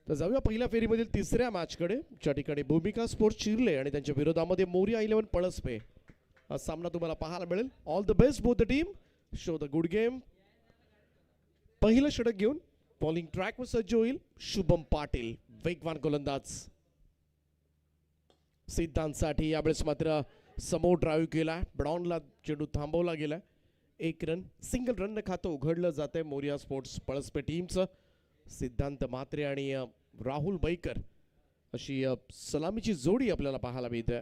तर जाऊया पहिल्या फेरीमधील तिसऱ्या मॅचकडे, ज्या ठिकाणी भूमिका स्पोर्ट्स चिर्ले आणि त्यांच्या विरोधामध्ये मोरिया 11 पळसपे हा सामना तुम्हाला पाहायला मिळेल. All the best both the team, show the good game. पहिलं षटक घेऊन बॉलिंग ट्रॅकवर सज्ज होईल शुभम पाटील, वेगवान गोलंदाज. सिद्धांतसाठी यावेळेस मात्र समोर ड्राईव्ह केला, ब्रॉनला चेंडू थांबवला गेला. एक रन, सिंगल रन खातं उघडलं जाते मोरिया स्पोर्ट्स पळसपे टीमचं. सिद्धांत म्हात्रे आणि राहुल बैकर अशी सलामीची जोडी आपल्याला पाहायला मिळते.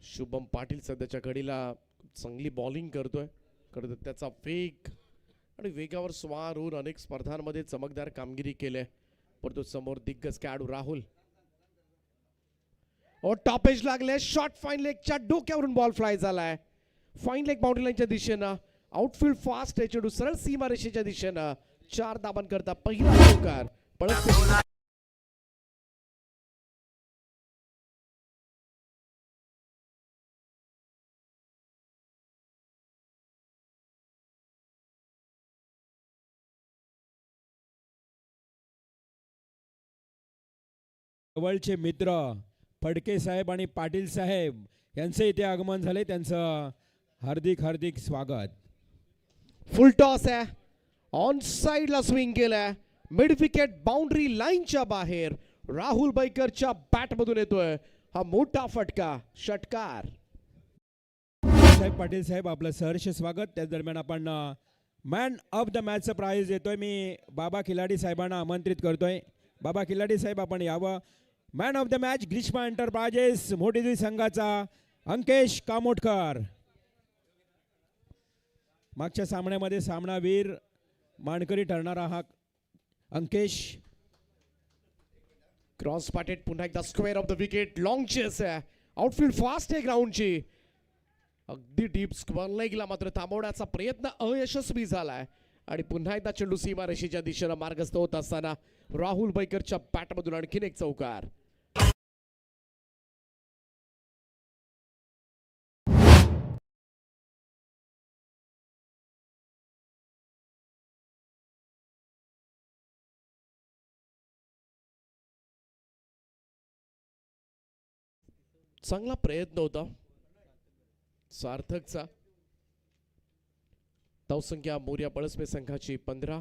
शुभम पाटील सध्याच्या घडीला चांगली बॉलिंग करतोय. त्याचा वेग आणि वेगावर स्वार होऊन अनेक स्पर्धांमध्ये चमकदार कामगिरी केली. परंतु समोर दिग्गज खेळाडू राहुल टॉप एज लागले. शॉट फाईन लेगच्या डोक्यावरून बॉल फ्लाय झालाय. फाईन लेग बाउंड्री लाईनच्या दिशेनं आउटफील्ड फास्ट आहे, चेंडू सरळ सीमा रेषेच्या दिशेनं 4 धाबांकरता पहिला चौकार पळसपे. जवळचे मित्र फडके साहेब आणि पाटील साहेब यांचे इथे आगमन झाले, त्यांचं हार्दिक हार्दिक स्वागत. फुल टॉस आहे, ऑन साइडला स्विंग केलाय, मिड विकेट बाउंड्री लाईनच्या बाहेर. राहुल बैकरच्या बॅट मधून येतोय हा मोठा फटका, षटकार. साहेब पाटील साहेब आपलं सहर्ष स्वागत. त्याच दरम्यान आपण मॅन ऑफ द मॅचचं प्राइज देतोय. मी बाबा खिलाडी साहेबांना आमंत्रित करतोय. बाबा खिलाडी साहेब आपण यावं. Man of the match Grishma Enterprises मोठीजी संघाचा अंकेश कामोटकर. मागच्या सामन्यामध्ये सामनावीर मानकरी ठरणारा हा अंकेश. क्रॉस पाटेड पुन्हा एकदा square of the wicket. Long chase आहे, आउटफील्ड फास्ट आहे ग्राउंडची. अगदी डीप स्क्वेअर लेगला मात्र थांबवण्याचा प्रयत्न अयशस्वी झालाय आणि पुन्हा एकदा चेंडू सीमा रेषेच्या दिशेनं मार्गस्थ होत असताना राहुल बैकरच्या बॅटमधून आणखीन एक चौकार. चांगला प्रयत्न होता सार्थकचा. धावसंख्या मोरिया पळसपे संघाची 15.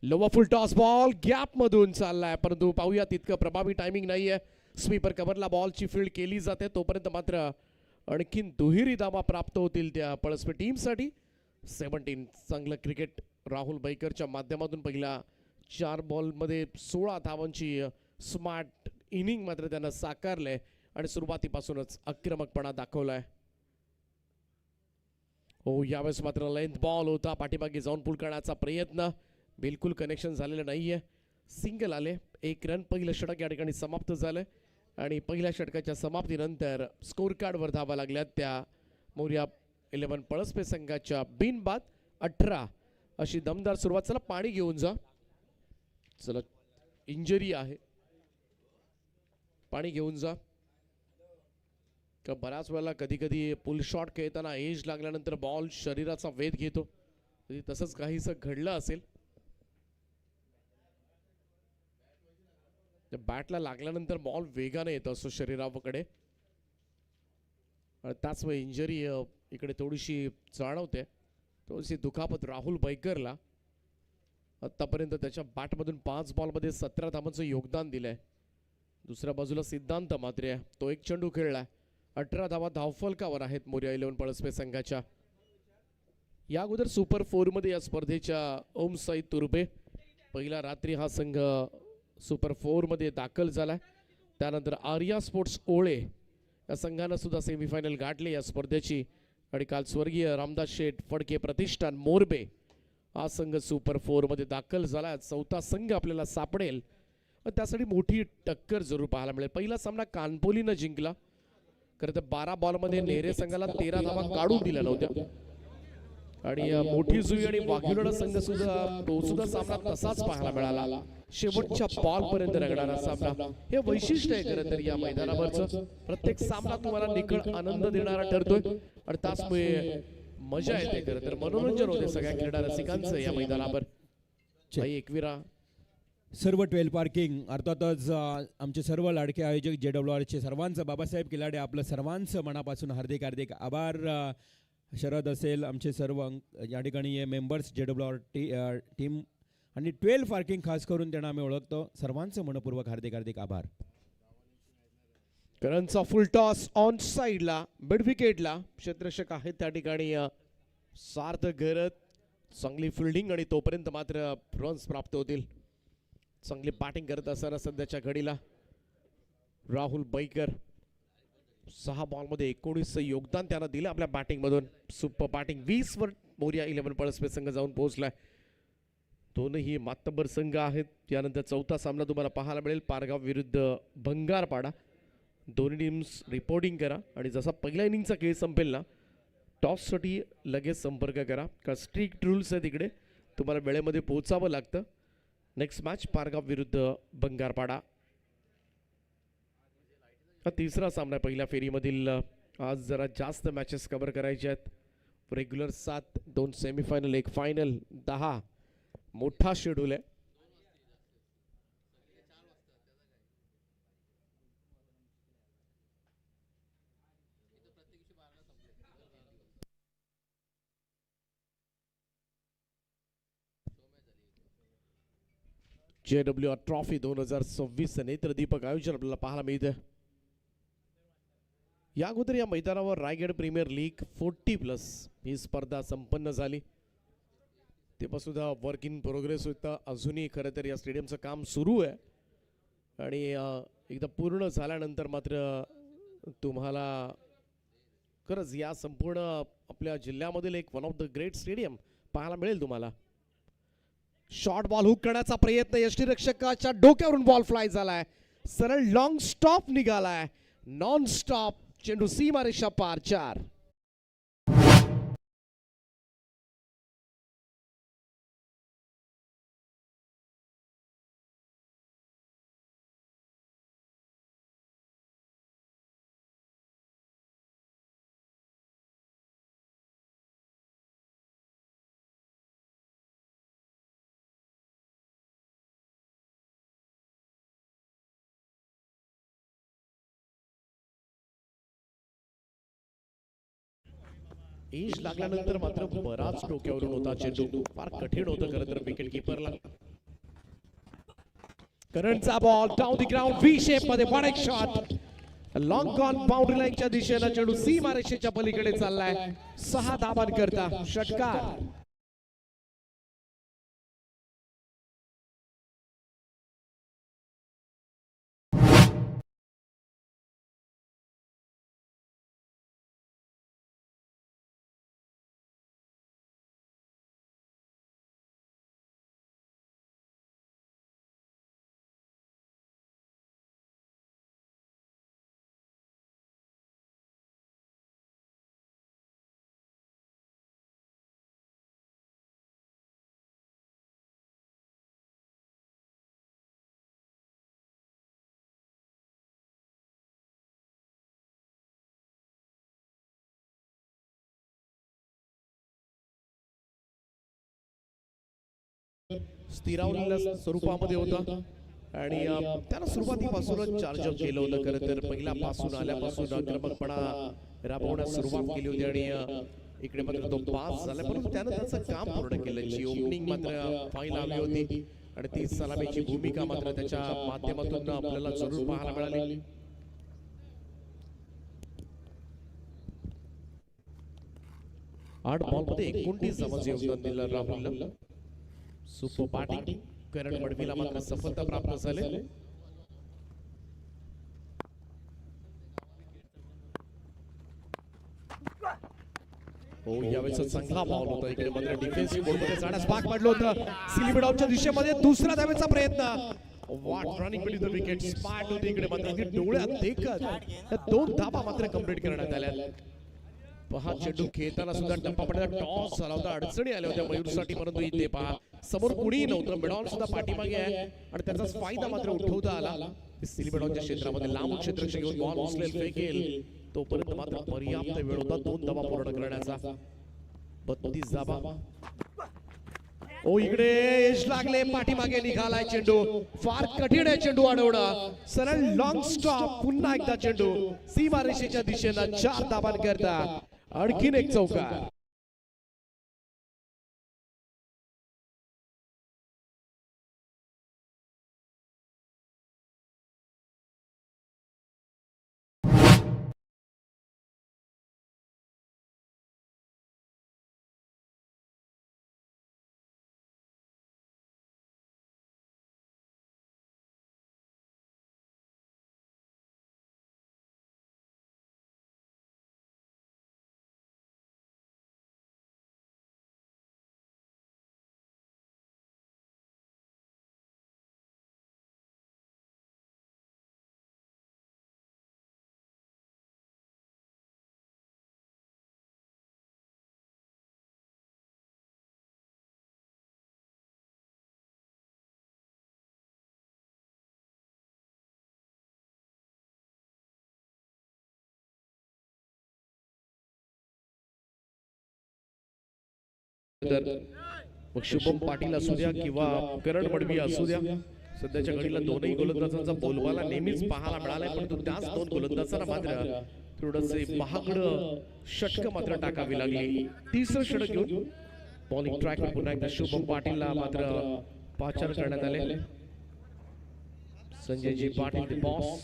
लोवा फुल टॉस बॉल गॅप मधून चाललाय, परंतु पाहूया तितकं प्रभावी टायमिंग नाहीये. स्वीपर कव्हरला बॉलची फील्ड केली जाते, तोपर्यंत मात्र आणखीन दुहेरी धावा प्राप्त होतील त्या पळसपे टीमसाठी. 17 चांगलं क्रिकेट राहुल बैकरच्या माध्यमातून. पहिल्या 4 बॉलमध्ये 16 धावांची स्मार्ट इनिंग मात्र त्यानं साकारले आणि सुरुवातीपासूनच आक्रमकपणा दाखवलाय. हो, यावेळेस मात्र लेंथ बॉल होता, पाठीमागे जाऊन पुल करण्याचा प्रयत्न, बिलकुल कनेक्शन झालेलं नाहीये. सिंगल आले, 1 रन. पहिलं षटक या ठिकाणी समाप्त झालं आणि पहिल्या षटकाच्या समाप्तीनंतर स्कोर कार्डवर धावा लागल्यात त्या मोरिया 11 पळसपे संघाच्या. बिनबाद 18 अशी दमदार सुरुवात. चला पाणी घेऊन जा. चला, इंजरी आहे, पाणी घेऊन जा. बऱ्याच वेळेला कधी कधी पुल शॉट खेळताना एज लागल्यानंतर बॉल शरीराचा वेध घेतो, तसंच काहीसं घडलं असेल. बॅटला लागल्यानंतर बॉल वेगाने येत असतो शरीराकडे, त्याच वेळी इंजरी इकडे थोडीशी जाणवते. थोडीशी दुखापत राहुल बैकरला. आतापर्यंत त्याच्या बॅटमधून 5 बॉलमध्ये 17 धावांचं योगदान दिलंय. दुसऱ्या बाजूला सिद्धांत मात्रे, तो 1 चेंडू खेळलाय. 18 धावा धावफलकावर आहेत मोरिया 11 पळसपे संघाच्या. या अगोदर सुपर 4 मध्ये या स्पर्धेच्या ओम साई तुर्बे पहिला रात्री हा संघ सुपर 4 मध्ये दाखल झालाय. त्यानंतर आर्या स्पोर्ट्स ओळे या संघानं सुद्धा सेमीफायनल गाठले या स्पर्धेची. आणि काल स्वर्गीय रामदास शेठ फडके प्रतिष्ठान मोरबे हा संघ सुपर 4 मध्ये दाखल झाला. 4था संघ आपल्याला सापडेल, त्यासाठी मोठी टक्कर जरूर पाहायला मिळेल. पहिला सामना कानपोलीनं जिंकला. खरं तर 12 बॉलमध्ये नेहरे संघाला 13 धावा काढून दिल्या नव्हत्या आणि मोठी जुई आणि वाघिलोडा संघ सुद्धा सामना तसाच पाहायला मिळाला. शेवटच्या बॉल पर्यंत रंगणारा सामना, हे वैशिष्ट्य आहे खरं तर या मैदानावरचं. प्रत्येक सामना तुम्हाला निखळ आनंद देणारा ठरतोय आणि त्याचमुळे मजा येते. खरं तर मनोरंजन होते सगळ्या क्रीडा रसिकांचं या मैदानावर. एकविरा सर्व 12 पार्किंग अर्थातच आमचे सर्व लाडके आयोजक JWRचे सर्वांचं बाबासाहेब खिलाडे आपलं सर्वांचं मनापासून हार्दिक हार्दिक आभार. शरद असेल आमचे सर्व या ठिकाणी हे मेंबर्स JWR टीम आणि 12 पार्किंग खास करून त्यांना आम्ही ओळखतो. सर्वांचं मनपूर्वक हार्दिक हार्दिक आभार. करणचा फुल टॉस ऑन साइडला मिड विकेटला क्षेत्ररक्षक आहेत त्या ठिकाणी सार्थ करत चांगली फिल्डिंग आणि तोपर्यंत मात्र रन्स प्राप्त होतील. चांगली बॅटिंग करत असताना सध्याच्या घडीला राहुल बैकर 6 बॉलमध्ये 19 योगदान त्यानं दिलं आपल्या बॅटिंगमधून. सुपर बॅटिंग 20 वर मोरिया 11 पळसपे संघ जाऊन पोहोचलाय. दोनही मातब्बर संघ आहेत. यानंतर चौथा सामना तुम्हाला पाहायला मिळेल पारगाव विरुद्ध बंगारपाडा. दोन्ही टीम्स रिपोर्टिंग करा आणि जसा पहिल्या इनिंगचा खेळ संपेल ना टॉससाठी लगेच संपर्क करा का स्ट्रिक्ट रूल्स आहेत तिकडे. तुम्हाला वेळेमध्ये पोहोचावं लागतं. नेक्स्ट मॅच पारगाव विरुद्ध बंगारपाडा. हा तिसरा सामना आहे पहिल्या फेरीमधील. आज जरा जास्त मॅचेस कव्हर करायचे आहेत. रेग्युलर 7, 2 सेमीफायनल 1 फायनल 10 मोठा शेड्यूल आहे. JWR ट्रॉफी 2026 नेत्र दीपक आयोजन आपल्याला पाहायला मिळते. या अगोदर या मैदानावर रायगड प्रीमियर लीग 40+ ही स्पर्धा संपन्न झाली. ते सुद्धा वर्क इन प्रोग्रेस होता. अजूनही खरं तर या स्टेडियमचं काम सुरू आहे आणि एकदा पूर्ण झाल्यानंतर मात्र तुम्हाला खरंच या संपूर्ण आपल्या जिल्ह्यामधील एक one of the great stadium पाहायला मिळेल तुम्हाला. शॉर्ट बॉल हुक करण्याचा प्रयत्न यष्टीरक्षकाच्या डोक्यावरून बॉल फ्लाय झालाय. सरळ लॉंग स्टॉप निघालाय. नॉन स्टॉप चेंडू सीमारेषा पार 4. इंच लागल्यानंतर मात्र बराच डोक्यावरून होता चेंडू. फार कठीण होतं खरं तर विकेट किपरला. करंटचा ball down the ground V shape मध्ये बॉल एक शॉट लॉंग गॉन बाउंड्री लाईनच्या दिशेला चेंडू सीमारेषेच्या पलीकडे चाललाय. 6 धावांकरता षटकार. स्थिरावलेल्या स्वरूपामध्ये होता आणि त्यानं सुरुवातीपासूनच चार्जअप केलं होतं. खरं तर पहिल्यापासून आल्यापासून आक्रमकपणा राबवण्यास सुरुवात केली होती आणि इकडे मात्र तो पास झाला परंतु त्यानं त्याचं काम पूर्ण केलं. जी ओपनिंग मात्र फाईन आली होती आणि ती सलामीची भूमिका मात्र त्याच्या माध्यमातून आपल्याला जरूर पाहायला मिळाली. आठ बॉलमध्ये 29 धावांचं योगदान दिलं राहुलला. सुपर बॅटिंग करण पडवीला मात्र सफलता प्राप्त झाली. हो यावेळेस चांगला बॉल होता. इकडे मात्र डिफेन्सिव्ह मोडमध्ये जाण्यास भाग पडलं होतं. सिलिमिड आउटच्या दिशेमध्ये दुसरा धावेचा प्रयत्न. What running between the wicket स्पार्ट होती. इकडे मात्र अगदी डोळ्यात देखत 2 धावा मात्र कंप्लीट करण्यात आल्या. पहा चेंडू खेळताना सुद्धा टप्पा पडला. टॉस झाला होता. अडचणी आल्या होत्या मयूरसाठी परंतु इथे पहा समोर कुणीही नव्हतं. मेडॉन सुद्धा पाठीमागे आहे आणि त्याचा फायदा मात्र उठवता आला. सिलिमेडॉनच्या क्षेत्रामध्ये लांब क्षेत्ररक्षक घेऊन बॉल उचलेल फेकेल तोपर्यंत मात्र पर्याप्त वेळ होता 2 धावा पूर्ण करण्याचा. 32 धावा. ओ इकडे यश लागले, पाठीमागे निघालाय चेंडू, फार कठीण आहे चेंडू अडवणं. सरळ लॉंग स्टॉप, पुन्हा एकदा चेंडू सीमारेषेच्या दिशेनं 4 धावांकरता आणखीन एक चौकार. मग शुभम पाटील असू द्या किंवा करण मडवी असू द्या, सध्याच्या घडीला दोनही गोलंदाजांचा बोलबाला नेहमीच पाहायला मिळालाय, परंतु त्याच 2 गोलंदाजांना मात्र थोडसे महागड षटक मात्र टाकावी लागली. तिसरं षटक घेऊन बॉलिंग ट्रॅकवर पुन्हा एकदा शुभम पाटीलला मात्र पाचार करण्यात आले. संजयजी पाटील द बॉस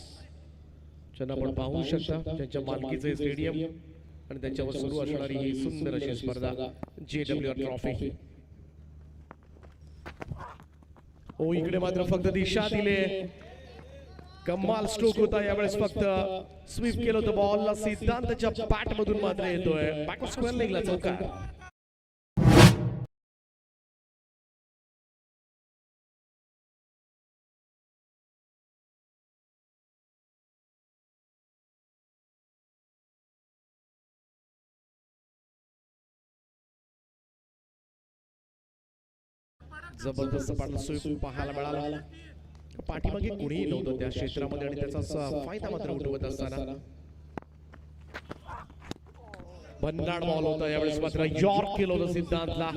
ज्यांना आपण पाहू शकता, त्यांच्या मालकीचे स्टेडियम आणि त्यांच्यावर सुरू असणारी ही सुंदर अशी स्पर्धा JWR ट्रॉफी. ओ इकडे मात्र फक्त दिशा दिले, कमाल स्ट्रोक होता यावेळेस, फक्त स्वीप केलं होतं बॉलला, सिद्धांतच्या बॅट मधून मात्र येतोय बॅक स्क्वेअर लेगला चौकार. जबरदस्त पार्टनरशिप पाहायला मिळाला. पाठीमागे कोणीही नव्हतं त्या क्षेत्रामध्ये आणि त्याचा फायदा मात्र उठवत असताना भन्नाट बॉल होता यावेळेस, मात्र यॉर्क केलं होतं सिद्धांतला,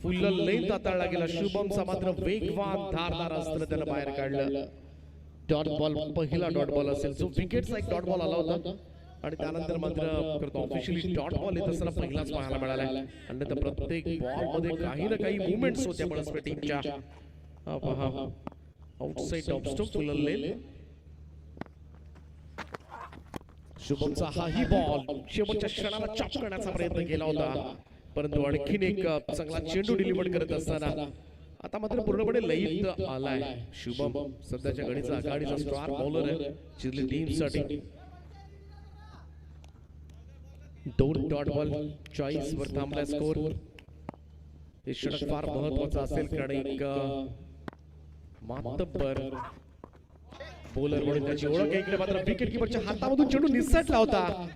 फुल लेंथ हाताळला गेला. शुभमचा मात्र वेगवान धारदार असताना त्याला बाहेर काढलं. डॉट बॉल, पहिला डॉट बॉल असेल जो विकेटचा एक डॉट बॉल आला होता आणि त्यानंतर मात्र ऑफिशियली डॉट बॉल येत असताना पहिलाच पाहायला मिळाला. आणि प्रत्येक बॉल मध्ये काही ना काही मुवमेंट्स होत्या बळसपे टीमच्या. आउटसाइड ऑफ स्टंप फुल लेन. शुभमचा हाही बॉल शेवटच्या क्षणाला चॉप करण्याचा प्रयत्न केला होता, परंतु आणखीन एक चांगला चेंडू डिलिव्हर करत असताना आता मात्र पूर्णपणे लयीत आलाय शुभम. सध्याच्या घडीचा आघाडीचा स्टार बॉलर आहे चिरली टीमसाठी. 2 डॉट बॉल चॉईस वर थांबला स्कोर. हे षटक फार महत्वाचं असेल कारण एक मातब्बर बॉलर म्हणून त्याची ओळख आहे. इकडे मात्र विकेट किपरच्या हातामधून चेंडू निसटला होता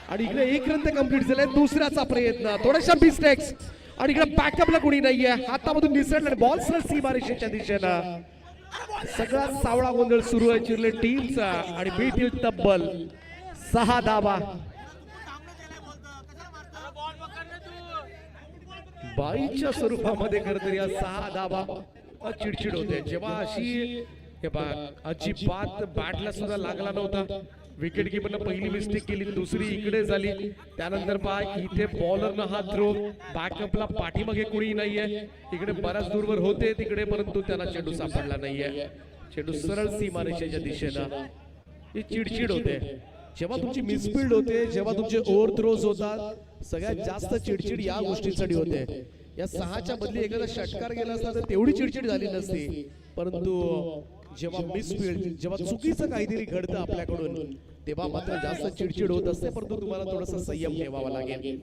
आणि इकडे 1 रन कंप्लीट झालाय. दुसऱ्याचा प्रयत्न, थोड्याशा मिस्टेक्स आणि इकडे बॅकअपला कोणी नाहीये, हातामधून निसटला आणि बॉल सरळ सीमारेषेच्या दिशेनं. सगळा सावळा गोंधळ सुरू आहे चिरले टीमचा आणि बीतील तब्बल 6 धावा. बाईच्या स्वरूपामध्ये खरं तर या 6 धावा चिडचिड होते. जेव्हा अशी अजिबात बॅटला सुद्धा लागला नव्हता, विकेट कीपरनं पहिली मिस्टेक केली, दुसरी इकडे झाली, त्यानंतर इथे बॉलरनं हा थ्रो, बॅकअपला पाठीमागे कोणी नाहीये, इकडे बऱ्याच दूरवर होते तिकडे, परंतु त्यांना चेंडू सापडला नाहीये. चेंडू सरळ सीमारेषेच्या दिशेनं. ही चिडचिड होते जेव्हा तुमची मिसफिल्ड होते, जेव्हा तुमचे ओव्हर थ्रोज होतात, सगळ्यात जास्त चिडचिड या गोष्टींसाठी होते. या 6च्या बदली एखादा षटकार गेला असता तर तेवढी चिडचिड झाली नसती, परंतु जेव्हा मिसफिल्ड, जेव्हा चुकीचं काहीतरी घडतं आपल्याकडून, तेव्हा मात्र जास्त चिडचिड होत असते. परंतु तुम्हाला थोडासा संयम ठेवावा लागेल.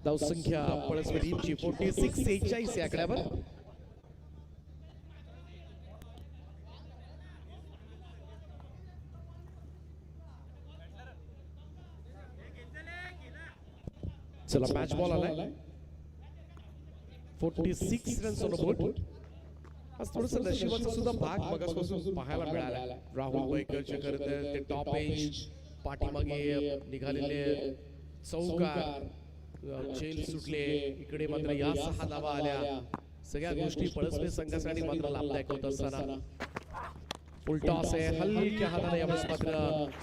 धावसंख्या पळसपे टीमची 46 या आकड्यावर. चला मॅच बॉल आलाय. 46 रन्स ऑन बोर्ड. आज थोडंसं नशिबाचा सुद्धा भाग मगासपासून पाहायला मिळाला. राहुल बैकरचे करत ते टॉप एज, पाठीमागे निघालेले चौकार, चेल सुटले इकडे मात्र या 6 धावा आल्या. सगळ्या गोष्टी पळसपे संघासाठी मात्र लाभदायक होत असताना फुल टॉस आहे. हलक्या हाताने यावेळेस मात्र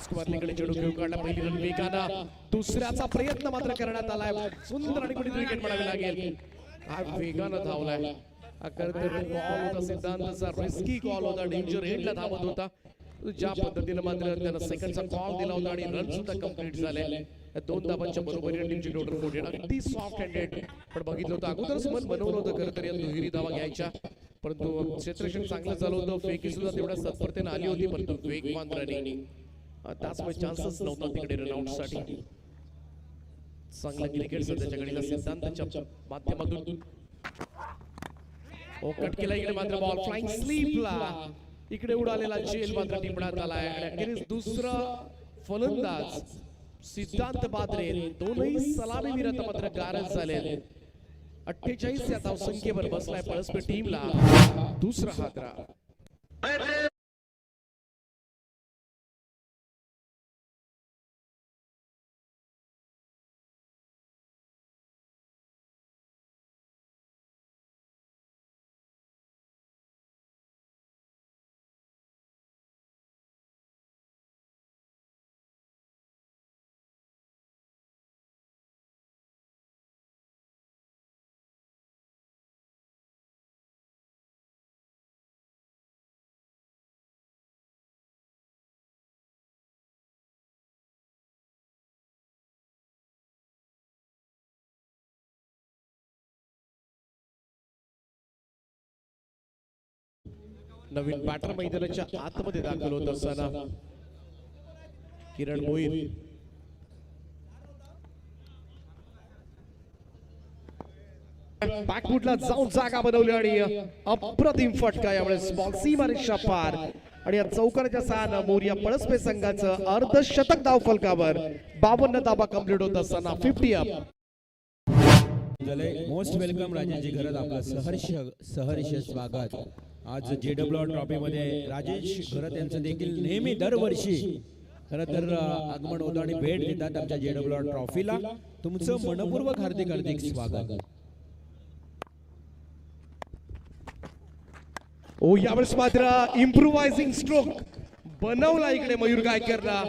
स्क्वेअरलीकडे चेंडू घेऊन काढला. पहिली रन वेगानं, दुसऱ्याचा प्रयत्न मात्र करण्यात आलाय. सुंदर आणि कुठे विकेट म्हणावी लागेल. हा वेगानं धावलाय. कॉल होता सिद्धांतचा, रिस्की कॉल होता, डेंजर हेडला धावत होता. ज्या पद्धतीने मात्र त्यानं सेकंडचा कॉल दिला होता आणि रन सुद्धा कंप्लीट झाले. 2 धावांच्या बरोबरीने टीमची टोटल 14 अगदी सॉफ्ट हँडेड. पण बघितलं होतं अगोदरच मन बनवलं होतं खरं तर या दुहेरी धावा घ्यायच्या, परंतु क्षेत्ररक्षण चांगलं झालं होतं. फेकी सुद्धा तेवढ्या तत्परतेने आली होती, परंतु वेगवान रनिंग त्याचमुळे चान्सेस नव्हता तिकडे रनआउट साठी. चांगलं क्रिकेट सध्याच्या घडीला सिद्धांताच्या माध्यमातून कट केला. इकडे मात्र बॉल फ्लाइंग स्लीपला इकडे उडालेला चेल मात्र टिपण्यात आलाय. आणि अखेरीस दुसरा फलंदाज सिद्धांत बात्रे, दोनही सलामीवीर मात्र गारज झाले. 48 या धावसंख्येवर बसलाय पळसपे टीमला दुसरा हादरा. नवीन बॅटर मैदानाच्या आतमध्ये दाखल होत असताना किरण मोहित बॅकफुटला जाऊन जागा बनवली आणि अप्रतिम फटका यावेळेस बॉल सीमारेषा पार. आणि या चौकाराच्या 6 मोरिया पळसपे संघाचं अर्धशतक धाव फलकावर 52 धावा कंप्लीट होत असताना 50 अप. मोस्ट वेलकम राजेशजी घरात आपलं सहर्ष स्वागत. आज JWR ट्रॉफी मध्ये राजेश घरत यांचं देखील नेहमी दरवर्षी खरं तर आगमन होतं आणि भेट देतात आमच्या JWR ट्रॉफीला. तुमचं मनपूर्वक हार्दिक हार्दिक स्वागत. यावेळेस मात्र इम्प्रोवायझिंग स्ट्रोक बनवला इकडे मयूर गायकरला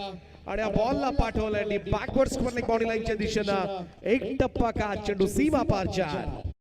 आणि या बॉलला पाठवला आणि बॅकवर्ड स्क्वेअर लेग बाउंड्री लाईनच्या दिशेनं एक टप्पा का चेंडू सीमा पार 4.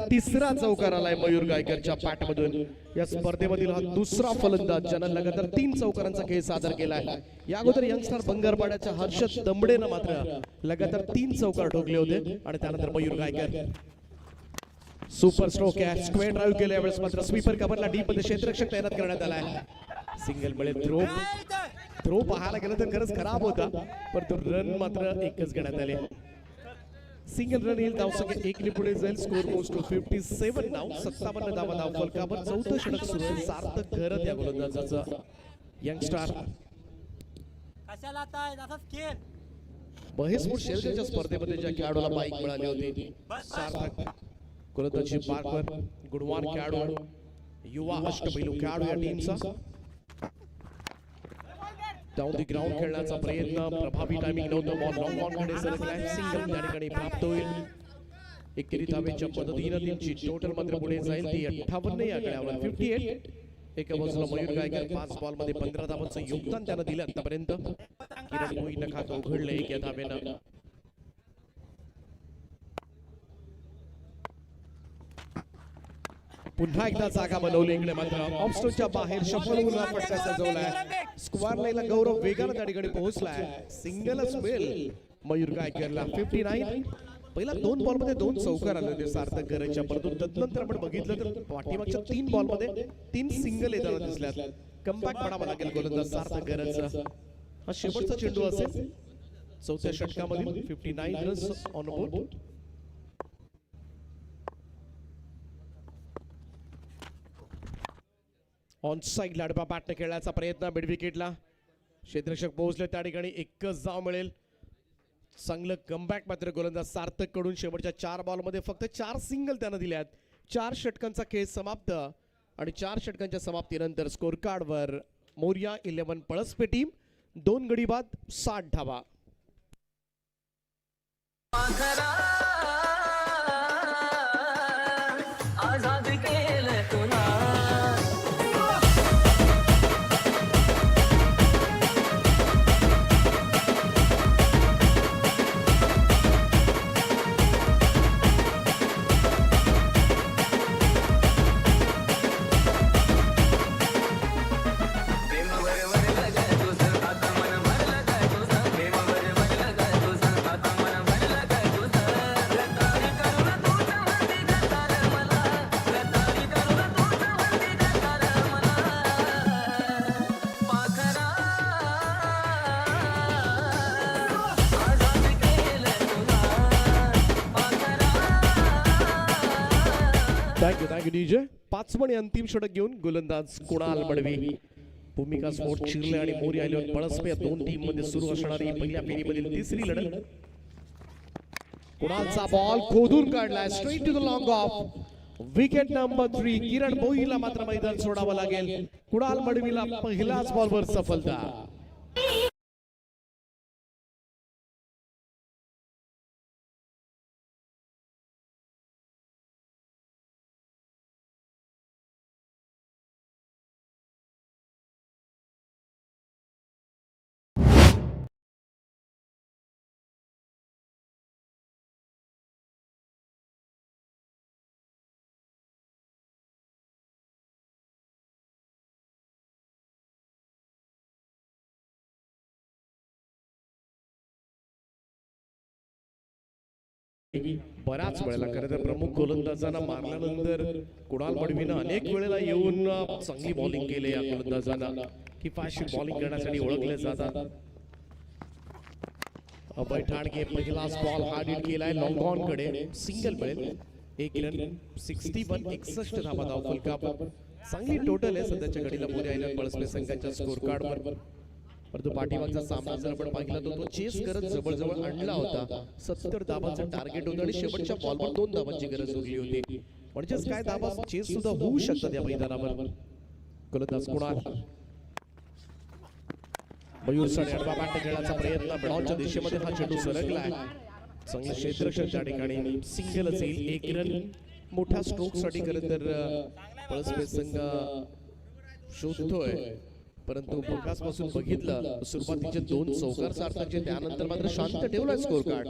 तिसरा चौकार आलाय मयूर गायकरच्या पॅटमधून. या स्पर्धेमधील हा दुसरा फलंदाज ज्यानं लगातार 3 चौकारांचा खेळ सादर केलाय. या अगोदर यंगस्टर बंगारपाड्याच्या हर्षद दमडेनं मात्र लगातार 3 चौकार ठोकले होते आणि त्यानंतर मयूर गायकर सुपर स्ट्रोक आहे. स्क्वेअर ड्राईव्ह केले. यावेळेस मात्र स्वीपर कव्हरला डीप मध्ये क्षेत्ररक्षक तैनात करण्यात आलाय. सिंगल मिळेल. थ्रो पाहायला गेलं तर खरंच खराब होता, परंतु रन मात्र एकच घेण्यात आले. सिंगल रन येईल. धावसंख्या 1 ने पुढे जाईल. स्कोर मोज टू 57 नाव. 57 धावा धाव फलकावर. चौथं षटक सुरू आहे. सार्थक करत या गोलंदाजाचं यंगस्टार महेश मोठ शेलच्या स्पर्धेमध्ये ज्या खेळाडूला बाईक मिळाली होती सार्थक गोलंदाजी मार्कवर गुणवान खेळाडू, युवा अष्टपैलू खेळाडू या टीमचा. डाऊन दी ग्राउंड खेळण्याचा प्रयत्न, प्रभावी टायमिंग नव्हतं. बॉल लॉंग ऑन कडे सरकलाय. सिंगल त्या ठिकाणी प्राप्त होईल. 1 धावेच्या पद्धतीने टीमची टोटल मात्र पुढे जाईल ती 58 या आकड्यावर 58. एका बाजूला मयूर गायकर 5 बॉल मध्ये 15 धावांचं योगदान त्यानं दिलं आतापर्यंत. किरण मोहितनं खातं उघडलं 1 या धावेनं. पुन्हा एकदा जागा बनवली. इकडे मात्र ऑफ स्टोनच्या बाहेर शफल होऊन फटका सजवलाय. स्क्वेअर लाईनला गौरव वेगानं त्या ठिकाणी पोहोचलाय. सिंगलच मिळेल मयूर गायकरला 59. पहिला 2 बॉल मध्ये 2 चौकार आले होते सार्थक गरजच्या, परंतु तदनंतर आपण बघितलं तर पाठीमागच्या 3 बॉल मध्ये 3 सिंगल येताना दिसल्यात. कमबॅक पडावा लागेल गोलंदाज सार्थक गरजचा. हा शेवटचा चेंडू असेल चौथ्या षटकामध्ये. 59 runs on board. On side लाडबा बॅटने खेळण्याचा प्रयत्न मिड विकेटला क्षेत्ररक्षक पोहोचले त्या ठिकाणी एकच धाव मिळेल. चांगलं कमबॅक मात्र गोलंदाज सार्थक कडून शेवटच्या 4 बॉलमध्ये फक्त 4 सिंगल त्यानं दिल्यात. 4 षटकांचा खेळ समाप्त आणि 4 षटकांच्या समाप्तीनंतर स्कोर कार्डवर मोर्या 11 पळसपे टीम 2 गडी बाद 60 धावा. आजाद केलं तुला थँक्यू डीजे. 5वे आणि अंतिम षटक घेऊन गोलंदाज कुणाल मडवी. भूमिका स्फोट चिरले आणि मोर्या 11 पळसपे या 2 टीम मध्ये सुरू असणारी पहिल्या फेरीमधील तिसरी लढत. कुणालचा बॉल खोदून काढलाय straight to the long off. Wicket number 3. Kiran भोईला मात्र मैदान सोडावं लागेल. कुणाल मडवीला पहिल्याच बॉलवर सफलता. बऱ्याच वेळेला खरं तर प्रमुख गोलंदाजांना मारल्यानंतर कुणाल मडवीनं अनेक वेळेला येऊन चांगली बॉलिंग केली. या गोलंदाजांना किफायतशीर बॉलिंग करण्यासाठी ओळखले जातात. अभय ठाणगे पहिलाच बॉल हार्ड हिट केलाय लॉंग ऑन कडे सिंगल मिळेल. 1 रन 61 61 धावा धाव फलकावर. चांगली टोटल आहे सध्याच्या घडीला मोर्या 11 पळसपे संघाच्या स्कोर कार्डवर. परंतु पाठीमागचा सामना जर आपण पाहिला तर तो चेस करत जवळजवळ आणला होता. 70 धावांचं टार्गेट होतं आणि शेवटच्या बॉलवर 2 धावांची गरज उरली होती. म्हणजेच काय धावा चेस सुद्धा होऊ शकतात या मैदानावर. गोलंदाज कुणाल मयूर सडे अडवा बॅट खेळाचा प्रयत्न बॉलच्या दिशेमध्ये हा चेंडू सरकलाय. चांगलं क्षेत्ररक्षक त्या ठिकाणी सिंगलच येईल. 1 रन मोठ्या स्ट्रोक साठी खरं तर पळसपे संघ शोधतोय. परंतु पासून बघितलं सुरुवातीचे 2 चौकार सार्थकचे त्यानंतर मात्र शांत ठेवलाय स्कोर कार्ड.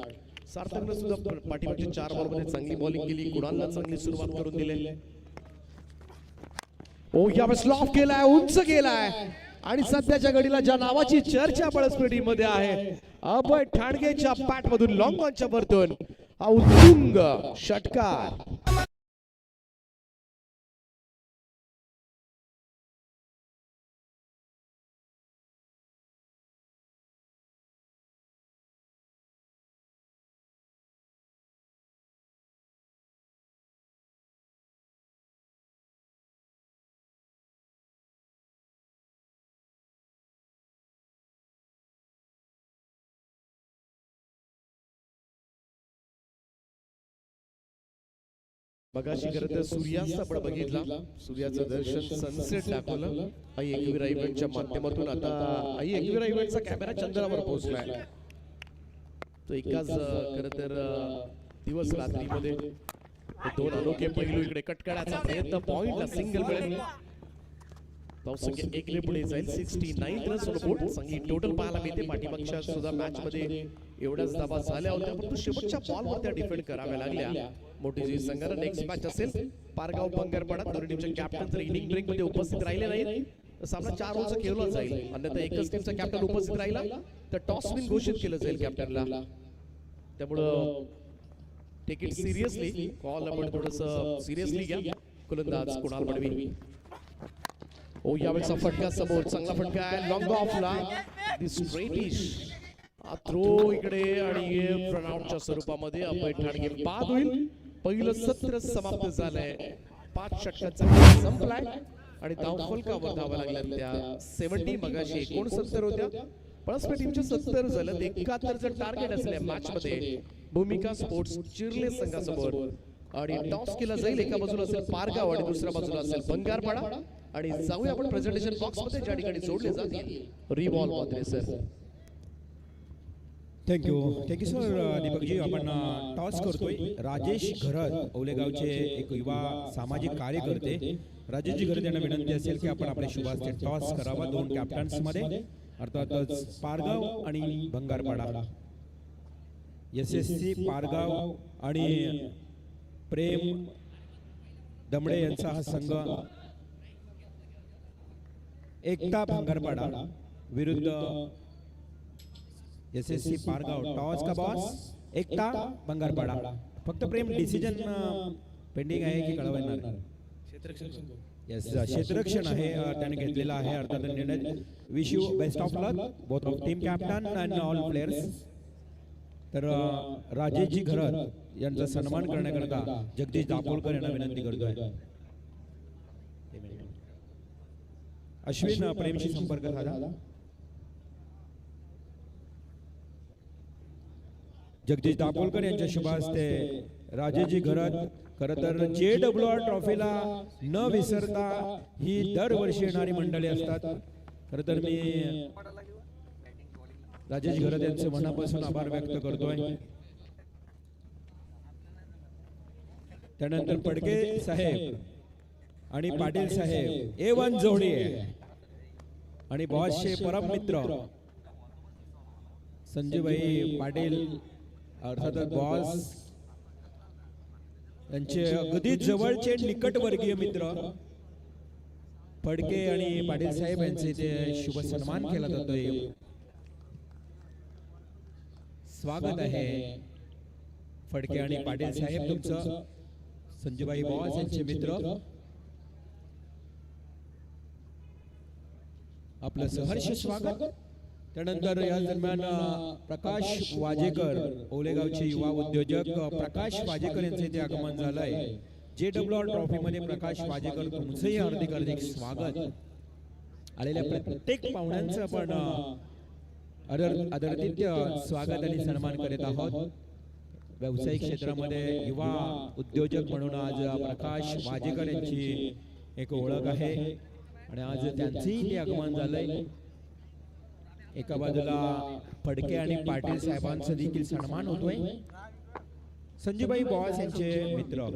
सार्थकने सुद्धा पाठीमागच्या 4 बॉलमध्ये चांगली बॉलिंग केली. कुणालला चांगली सुरुवात करून दिली. ओ यावेळेस लॉफ केलाय उंच केलाय आणि सध्याच्या घडीला ज्या नावाची चर्चा पळसपे टीम मध्ये आहे अभय ठाणगेच्या बॅट मधून लॉंग ऑनच्या वरतून हा उत्तुंग षटकार. मगाशी खरं तर सूर्यास्त आपण बघितला. सूर्याचं दर्शन सनसेट दाखवलं आई एकविरा इव्हेंटच्या माध्यमातून. आता आई एकविरा इव्हेंटचा कॅमेरा चंद्रावर पोहोचलाय. तो एकाच खरं तर दिवस रात्रीमध्ये 2 अनोखे पैलू इकडे कट करायचा प्रयत्न. पॉइंटला सिंगल मिळेल. धावसंख्या 1 ने पुढे जाईल. 69 रन्स ऑन बोर्ड. चांगली टोटल पाहायला मिळते. पाठीमागच्या सुद्धा मॅच मध्ये एवढ्याच धावा झाल्या होत्या परंतु शेवटच्या बॉलवर त्या डिफेंड कराव्या लागल्या. मोठी जी संघाला नेक्स्ट मॅच असेल पारगाव बंगरपाडा. दोन्ही टीमचे कॅप्टन जर इनिंग ब्रेक मध्ये उपस्थित राहिले नाही तर सामना 4 ओव्हरचा खेळला जाईल. अन्यथा एकच टीमचा कॅप्टन उपस्थित राहिला तर टॉस विन घोषित केलं जाईल कॅप्टनला. त्यामुळं टेक इट सिरियसली. कॉल आपण थोडंसं सिरियसली घ्या. गोलंदाज कुणाल मडवी. ओ यावेळेचा फटका समोर चांगला फटका आहे लॉंग ऑफला. दी स्ट्रेटिश थ्रो इकडे आणि रन आउटच्या स्वरूपामध्ये अभय ठाणगे बाद होईल. पहिलं सत्र समाप्त झालंय. 5 षटकांचा खेळ संपलाय. आणि धावफलकावर धावा लागल्या त्या 70 मगाशी 69 होत्या. पळसपे टीमच्या 70 झालं. 71चं टार्गेट असल्या मॅच मध्ये भूमिका स्पोर्ट्स चिर्ले संघासमोर. आणि टॉस केला जाईल. एका बाजूला असेल पारगाव आणि दुसऱ्या बाजूला असेल बंगारपाडा. आणि जाऊया आपण प्रेझेंटेशन बॉक्स मध्ये ज्या ठिकाणी जोडले जातील रिवॉल्व मध्ये सर. Thank you sir. दीपकजी आपण टॉस करतोय. राजेश घरत ओलेगावचे एक युवा सामाजिक कार्यकर्ते. राजेशजी घरत यांना विनंती असेल की आपण आपल्या शुभास्ते टॉस करावा 2 कॅप्टन्स मध्ये, अर्थातच पारगाव आणि भंगारपाडा. SSC पारगाव आणि प्रेम दमडे यांचा हा संघ एकता भंगारपाडा विरुद्ध SSC पारगाव. टॉस का बॉस एकता भंगारपाडा. फक्त प्रेम डिसिजन पेंडिंग आहे की कळवणार? येस, क्षेत्ररक्षण आहे त्याने घेतलेला आहे अर्थात निर्णय. Wish you best of luck both of team captain and all players. तर राजेशजी घरत यांचा सन्मान करण्याकरता जगदीश दापोलकर यांना विनंती करतोय. अश्विन प्रेमशी संपर्क साधा. जगदीश दापोलकर यांच्या शुभ हस्ते राजेशजी घरत. खरं तर JWR ट्रॉफीला न विसरता ही दरवर्षी येणारी मंडळी असतात. खरं तर मी राजेश घरत यांचे मनापासून आभार व्यक्त करतोय. त्यानंतर पडके साहेब आणि पाटील साहेब A1 जोडी आहे. आणि बॉसचे परम मित्र संजयभाई पाटील अर्थात बॉस यांचे अगदी जवळचे निकटवर्गीय मित्र फडके आणि पाटील साहेब यांचे इथे शुभ सन्मान केला जातोय. स्वागत आहे फडके आणि पाटील साहेब तुमचं. संजयभाई बॉस यांचे मित्र आपलं सहर्ष स्वागत. त्यानंतर या दरम्यान प्रकाश वाजेकर ओलेगावचे युवा उद्योजक प्रकाश वाजेकर यांचे इथे आगमन झालंय. JWR ट्रॉफी मध्ये प्रकाश वाजेकर तुमचंही हार्दिक स्वागत. आलेल्या प्रत्येक पाहुण्यांचं आपण आदरातिथ्य स्वागत आणि सन्मान करीत आहोत. व्यावसायिक क्षेत्रामध्ये युवा उद्योजक म्हणून आज प्रकाश वाजेकर यांची एक ओळख आहे आणि आज त्यांचंही ते आगमन झालंय. एका बाजूला फडके आणि पाटील साहेबांचा देखील सन्मान होतोय. संजयभाई बॉस यांचे मित्र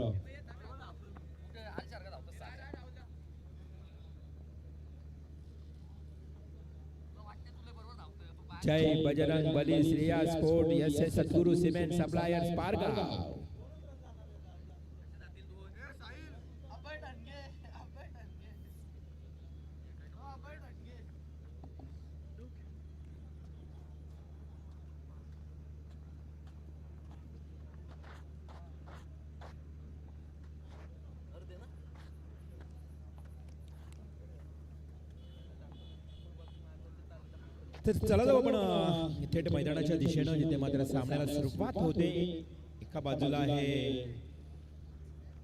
जय बजरंग बली श्रेया स्पोर्ट SS सद्गुरु सिमेंट सप्लायर्स पारगाव. तर चला जाऊ आपण थेट मैदानाच्या दिशेनं जिथे मात्र सामन्याला सुरुवात होते. एका बाजूला आहे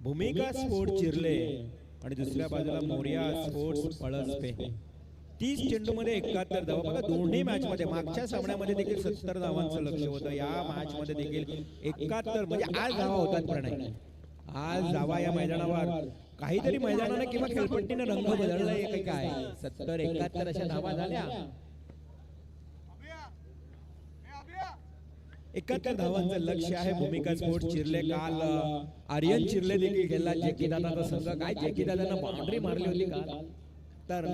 भूमिका स्पोर्ट चिर्ले आणि दुसऱ्या बाजूला मोरिया स्पोर्ट्स पळसपे. 30 चेंडूमध्ये 71 धावा. बघा दोन्ही मॅच मध्ये मागच्या सामन्यामध्ये देखील 70 धावांचं लक्ष होतं. या मॅच मध्ये देखील 71 म्हणजे आज धावा होतात. प्रणय आज धावा या मैदानावर काहीतरी मैदानाने किंवा खेळपट्टीने रंग बदललाय. काय 70-71 अशा धावा झाल्या. 71 धावांचं लक्ष आहे भूमिका स्पोर्ट चिर्ले. काल आर्यन चिर्ले देखील खेळला. जेकी दादाचा संघ. काय जेकी दादांना बाउंड्री मारली होती काल. तर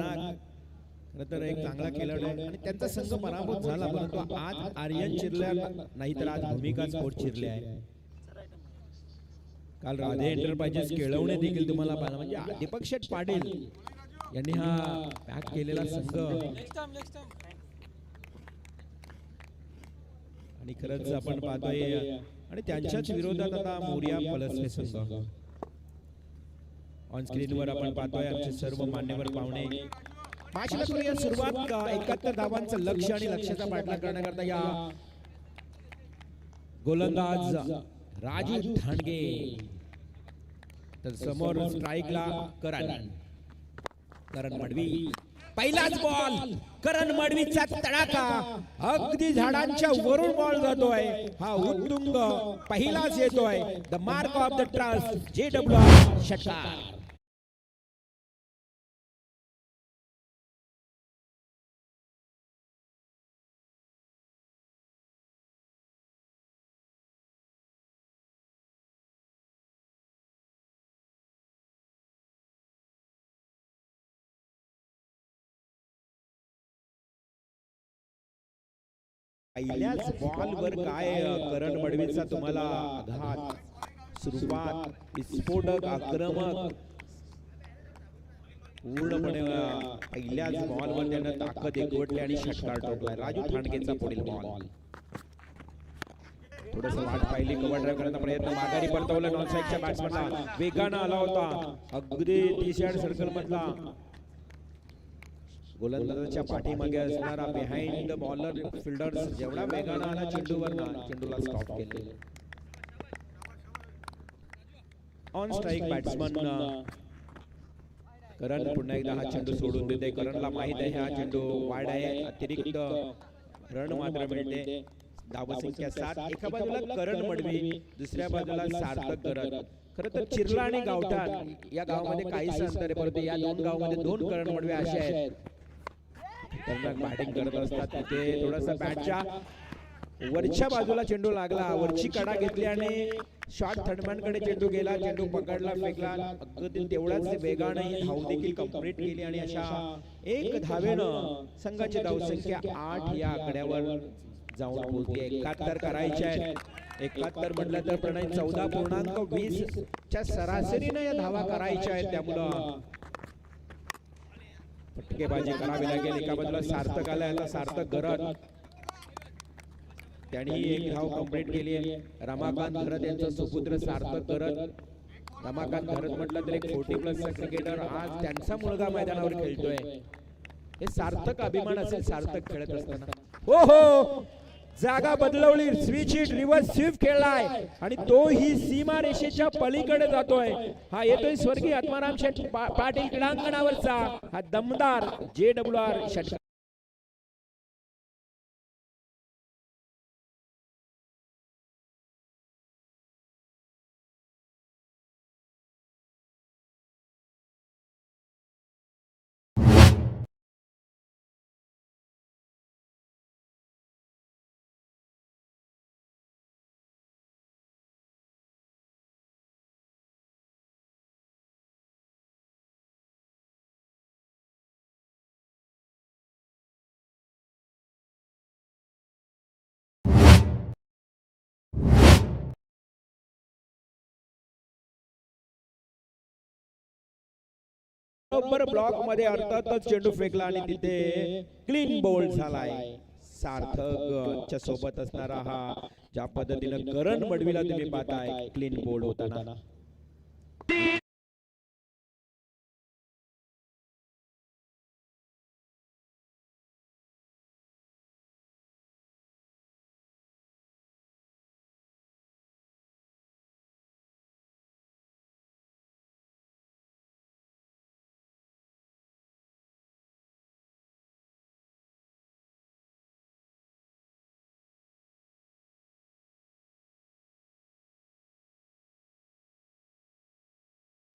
तर एक चांगला खेळाडू आहे आणि त्यांचा संघ पराभूत झाला. परंतु आज आर्यन चिर्ले नाही तर आज भूमिका स्पोर्ट चिर्ले आहे. काल राधे एंटरप्राइजेस केळवणे देखील तुम्हाला पाहिलं. म्हणजे दीपक शेठ पाटील यांनी हा पॅक केलेला संघ आणि खरंच आपण पाहतोय आणि त्यांच्याच विरोधात आता मोरिया पळसपे संघ. ऑन स्क्रीनवर आपण पाहतोय आमचे सर्व मान्यवर पाहुणे. मॅचला करूया सुरुवात. 71 धावांचं लक्ष आणि लक्ष्याचा पाठलाग करण्याकरता या गोलंदाज राजू ठाणगे. तर समोर स्ट्राईकला करण. करण मडवी पहिलाच बॉल करण मडवीचा तडाखा अगदी झाडांच्या वरून बॉल जातोय हा उत्तुंग पहिलाच येतोय the mark of the trust JWR षटकार पहिल्याच बॉलवर काय करण मडवीचा तुम्हाला आघात सुरुवात विस्फोटक आक्रमक पूर्णपणे पहिल्याच बॉलवर त्यानं ताकद एकवटली आणि षटकार ठोकलाय राजू ठाणगेचा पुढील बॉल थोडस वाट पाहिली कव्हर ड्राईव्ह करण्याचा प्रयत्न माघारी परतवलं नॉन साईडच्या बॅट्समनला वेगानं आला होता अगदी 30 यार्ड सर्कल मधला गोलंदाजाच्या पाठीमागे असणारा बिहाइंड बॉलर फिल्डर्स जेवढा वेगानं आला चेंडूला स्टॉप केले ऑन स्ट्राइक बॅट्समन करण पुन्हा एकदा हा चेंडू सोडून देते करणला माहित आहे हा चेंडू वाईड आहे अतिरिक्त रन मात्र मिळते धावसंख्या 7 एका बाजूला करण मडवी दुसऱ्या बाजूला सार्थक करत खरं तर चिरला आणि गावठाण या गावामध्ये काहीच अंतर आहे परंतु या दोन गावामध्ये 2 करण मडवे असे आहेत बॅटिंग करत असतात तिथे थोडासा बॅटच्या वरच्या बाजूला चेंडू लागला वरची कडा घेतली आणि शॉट थर्डमॅन कडे चेंडू गेला चेंडू पकडला फेकला अगदी तेवढ्याच वेगाने ही धाव देखील कंप्लीट केली आणि अशा एक धावेनं संघाची धावसंख्या 8 या आकड्यावर जाऊन पोहोचते 71 करायचे आहेत 71 म्हटलं तर प्रणय 14.20 च्या सरासरीने या धावा करायच्या आहेत त्यामुळं फटकेबाजी करावी लागेल एका बाजूला सार्थक आला आता सार्थक घरत त्यांनी एक धाव कंप्लीट केली आहे रमाकांत घरत यांचा सुपुत्र सार्थक घरत रमाकांत घरत म्हटलं तर एक 40+ क्रिकेटर आज त्यांचा मुलगा मैदानावर खेळतोय हे सार्थक अभिमान असेल सार्थक खेळत असताना हो हो जागा बदलवली स्विच हिट रिव्हर्स स्वीप खेळलाय आणि तो ही सीमा रेषेच्या पलीकडे जातोय हा येतोय स्वर्गीय आत्माराम शेठ पाटील क्रीडांगणावरचा हा दमदार JWR षटकार बरोबर ब्लॉक मध्ये अर्थातच चेंडू फेकला आणि तिथे क्लीन बोल्ड झालाय सार्थक च्या सोबत असणारा हा ज्या पद्धतीने करण मडवीला तुम्ही पाहताय क्लीन बोल्ड होताना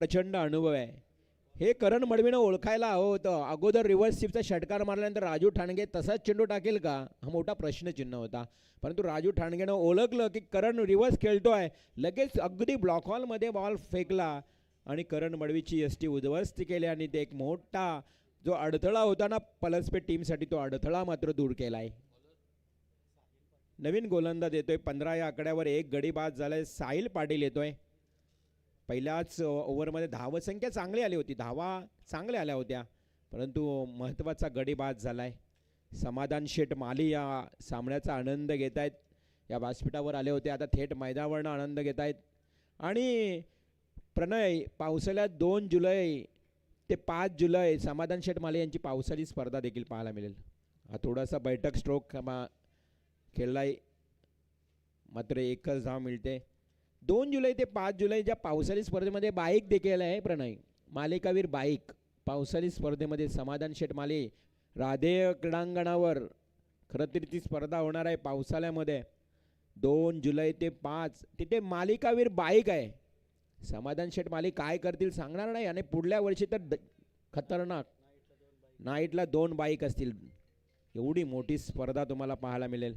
प्रचंड अनुभव आहे हे करण मडवीनं ओळखायला हवं होतं अगोदर रिव्हर्स स्वीपचा षटकार मारल्यानंतर राजू ठाणगे तसाच चेंडू टाकेल का हा मोठा प्रश्नचिन्ह होता परंतु राजू ठाणगेनं ओळखलं की करण रिव्हर्स खेळतोय लगेच अगदी ब्लॉक हॉल मध्ये बॉल फेकला आणि करण मडवीची यष्टी उद्ध्वस्त केली आणि ते एक मोठा जो अडथळा होता ना पलसपेठ टीमसाठी तो अडथळा मात्र दूर केलाय नवीन गोलंदाज येतोय 15 या आकड्यावर एक गडी बाद झालाय साहिल पाटील येतोय पहिल्याच ओव्हरमध्ये धावसंख्या चांगली आली होती धावा चांगल्या आल्या होत्या परंतु महत्त्वाचा गडी बाद झालाय समाधान शेठ माली या सामन्याचा आनंद घेत आहेत या व्यासपीठावर आले होते आता थेट मैदानावरनं आनंद घेत आहेत आणि प्रणय पावसाळ्यात 2 जुलै ते 5 जुलै समाधान शेठ माली यांची पावसाळी स्पर्धा देखील पाहायला मिळेल हा थोडासा बैठक स्ट्रोक खेळलाय मात्र एकच धाव मिळते 2 जुलै ते 5 जुलै ज्या पावसाळी स्पर्धेमध्ये बाईक देखील आहे प्रणय मालिकावीर बाईक पावसाळी स्पर्धेमध्ये समाधान शेटमाले राधेय क्रीडांगणावर खरं तर ती स्पर्धा होणार आहे पावसाळ्यामध्ये 2 जुलै ते 5 तिथे मालिकावीर बाईक आहे. समाधान शेटमाले काय करतील सांगणार नाही आणि पुढल्या वर्षी तर खतरनाक नाईटला 2 बाईक असतील. एवढी मोठी स्पर्धा तुम्हाला पाहायला मिळेल.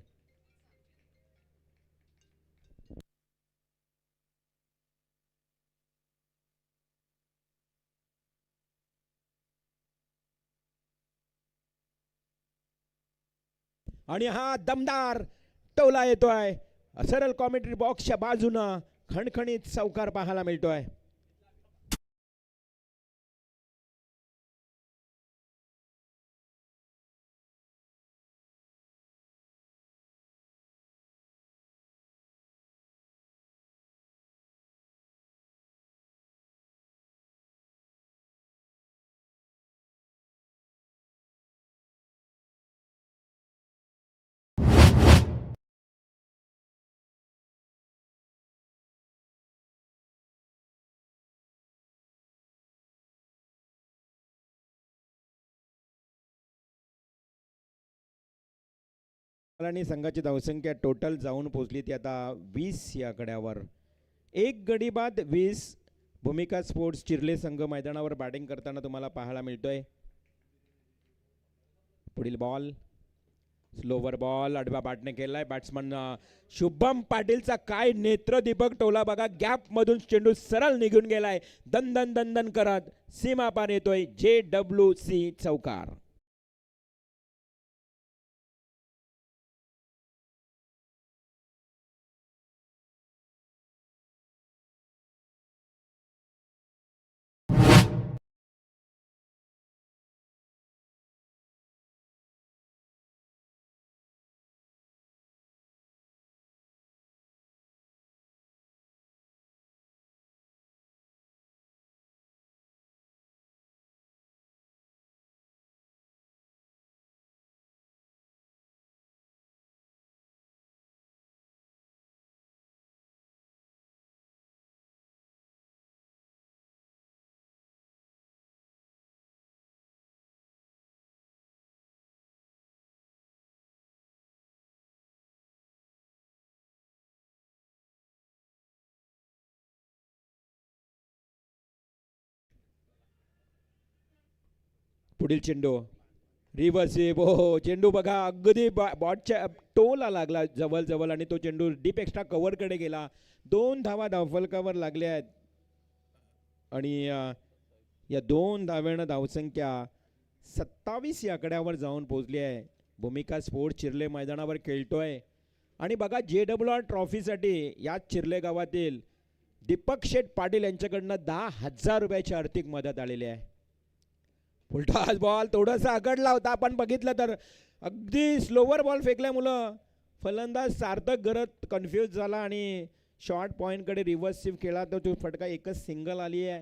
आणि हा दमदार टोला येतोय सरळ कॉमेंट्री बॉक्सच्या बाजूनं खणखणीत चौकार पाहायला मिळतोय. आणि संघाची धावसंख्या टोटल जाऊन पोहोचली ती आता 20 या आकड्यावर. एक गडी बाद 20. भूमिका स्पोर्ट्स चिर्ले संघ मैदानावर बॅटिंग करताना तुम्हाला पाहायला मिळतोय. पुढील बॉल स्लोवर बॉल आडव्या बॅटने केलाय. बॅट्समन शुभम पाटीलचा काय नेत्रदीपक टोला बघा. गॅप मधून चेंडू सरळ निघून गेलाय. दन दन करत सीमा पार येतोय. JWC चौकार. पुढील चेंडू रिव्हर्सिव. हो चेंडू बघा अगदी बॉटच्या टोला लागला जवळ आणि तो चेंडू डीप एक्स्ट्रा कव्हर कडे गेला. 2 धावा धावफलकावर लागल्या आहेत आणि या 2 धाव्यानं धावसंख्या 27 या आकड्यावर जाऊन पोहोचली आहे. भूमिका स्पोर्ट्स चिर्ले मैदानावर खेळतोय आणि बघा JWR ट्रॉफीसाठी या चिर्ले गावातील दीपक शेठ पाटील यांच्याकडनं 10,000 रुपयाची आर्थिक मदत आलेली आहे. उलटा बॉल थोडासा अकडला होता. आपण बघितलं तर अगदी स्लोवर बॉल फेकल्यामुळं फलंदाज सार्थक गरत कन्फ्यूज झाला आणि शॉर्ट पॉईंटकडे रिव्हर्सिव्ह केला. तर तो फटका एकच सिंगल आली आहे.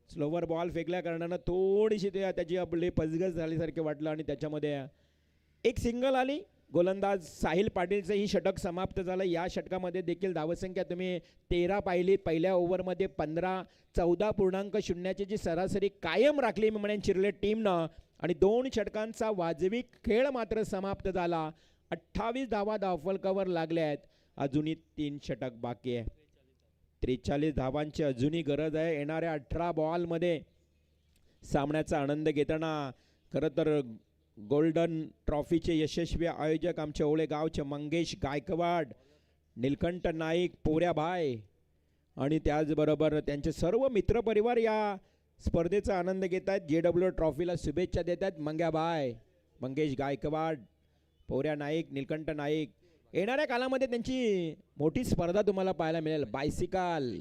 स्लोवर बॉल फेकल्या कारणानं थोडीशी त्याची आपली पजगज झाल्यासारखे वाटलं आणि त्याच्यामध्ये एक सिंगल आली. गोलंदाज साहिल पाटीलचं ही षटक समाप्त झालं. या षटकामध्ये देखील धावसंख्या तुम्ही 13 पाहिली. पहिल्या ओव्हरमध्ये 15. 14.0ची जी सरासरी कायम राखली मी म्हणेन चिर्ले टीमनं आणि 2 षटकांचा वाजवी खेळ मात्र समाप्त झाला. 28 धावा धावफलकावर लागल्या आहेत. अजूनही 3 षटक बाकी आहे. 43 धावांची अजूनही गरज आहे. येणाऱ्या 18 बॉलमध्ये सामन्याचा आनंद घेताना खरं तर गोल्डन ट्रॉफीचे यशस्वी आयोजक आमचे ओळे गावचे मंगेश गायकवाड, नीलकंठ नाईक, पोऱ्याभाई आणि त्याचबरोबर त्यांचे सर्व मित्रपरिवार या स्पर्धेचा आनंद घेत आहेत. JWR ट्रॉफीला शुभेच्छा देत आहेत. मंग्याभाई, मंगेश गायकवाड, पोऱ्या नाईक, नीलकंठ नाईक. येणाऱ्या कालामध्ये त्यांची मोठी स्पर्धा तुम्हाला पाहायला मिळेल. बायसिकल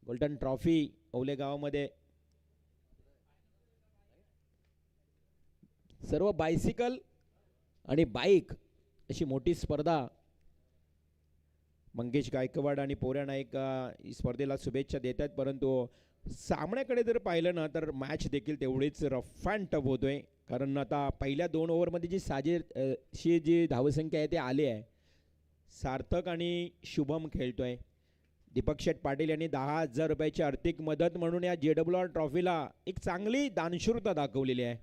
गोल्डन ट्रॉफी ओले गावामध्ये सर्व बायसिकल आणि बाईक अशी मोठी स्पर्धा. मंगेश गायकवाड आणि पोऱ्या नाईक स्पर्धेला शुभेच्छा देत आहेत. परंतु सामन्याकडे जर पाहिलं ना तर मॅच देखील तेवढीच रफ अँड टफ होतोय. कारण आता पहिल्या 2 ओव्हरमध्ये जी साजेशी जी धावसंख्या आहे ते आली आहे. सार्थक आणि शुभम खेळतोय. दीपक शेठ पाटील यांनी 10,000 रुपयाची आर्थिक मदत म्हणून या JWR ट्रॉफीला एक चांगली दानशूरता दाखवलेली आहे.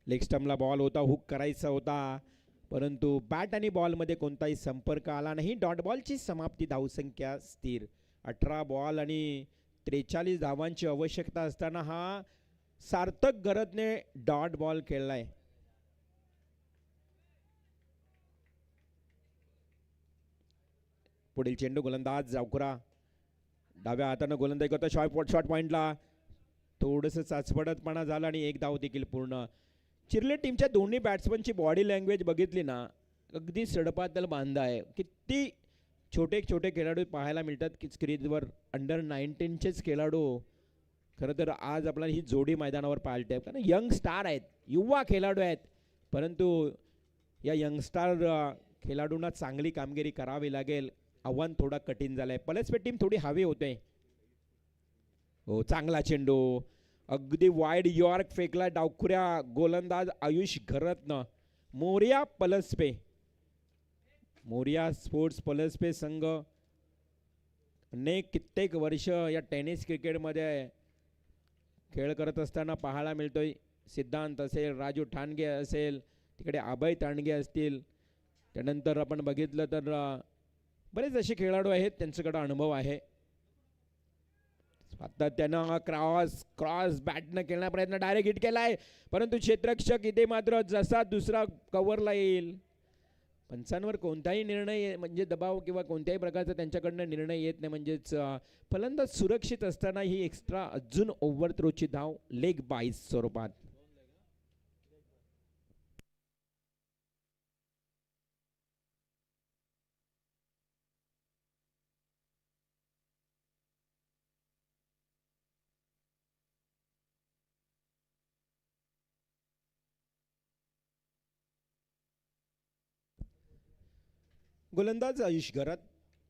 लेग स्टंपला बॉल होता, हुक करायचा होता, परंतु बॅट आणि बॉलमध्ये कोणताही संपर्क आला नाही. डॉट बॉलची समाप्ती. धावसंख्या स्थिर. 18 बॉल आणि 43 धावांची आवश्यकता असताना हा सार्थक गरजने डॉट बॉल खेळलाय. पुढील चेंडू गोलंदाज जावकुरा डाव्या हातानं गोलंदाजी करतो. शॉर्ट पॉइंटला थोडंसं चाचपडतपणा झाला आणि एक धाव देखील पूर्ण. चिर्ले टीमच्या दोन्ही बॅट्समनची बॉडी लँग्वेज बघितली ना, अगदी सडपातल बांधा आहे. किती छोटे छोटे खेळाडू पाहायला मिळतात की स्क्रीनवर. अंडर 19चेच खेळाडू खरं तर आज आपल्याला ही जोडी मैदानावर पाहायला आहे, कारण यंग स्टार आहेत, युवा खेळाडू आहेत. परंतु या यंगस्टार खेळाडूंना चांगली कामगिरी करावी लागेल. आव्हान थोडा कठीण झालं आहे. पलसपेट टीम थोडी हवी होते. हो, चांगला चेंडू अगदी वाईड यॉर्क फेकला डावखुऱ्या गोलंदाज आयुष घरतनं. मोरिया पलसपे, मोरिया स्पोर्ट्स पलसपे संघ अनेक कित्येक वर्ष या टेनिस क्रिकेटमध्ये खेळ करत असताना पाहायला मिळतोय. सिद्धांत असेल, राजू ठाणगे असेल, तिकडे अभय तांडगे असतील, त्यानंतर आपण बघितलं तर बरेच असे खेळाडू आहेत, त्यांच्याकडे अनुभव आहे. आता त्यानं क्रॉस बॅटनं खेळण्याचा प्रयत्न डायरेक्ट हिट केलाय, परंतु क्षेत्ररक्षक इथे मात्र जसा दुसरा कव्हरला येईल. पंचांवर कोणताही निर्णय म्हणजे दबाव किंवा कोणत्याही प्रकारचा त्यांच्याकडनं निर्णय येत नाही. म्हणजेच फलंदाज सुरक्षित असताना ही एक्स्ट्रा अजून ओव्हर थ्रोची धाव लेग बाईस स्वरूपात. गोलंदाज आयुष घरात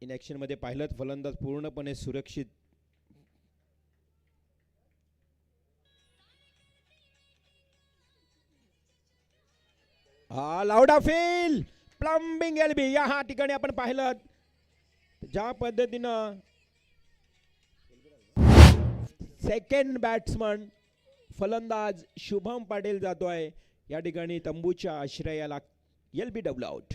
इन ॲक्शन मध्ये पाहिलं, फलंदाज पूर्णपणे सुरक्षित. हा लावडा फेल प्लंबिंग एलबी. या ठिकाणी आपण पाहिलं ज्या पद्धतीनं सेकंड बॅट्समन फलंदाज शुभम पाटील जातोय, या ठिकाणी तंबूच्या आश्रयाला LBW आउट.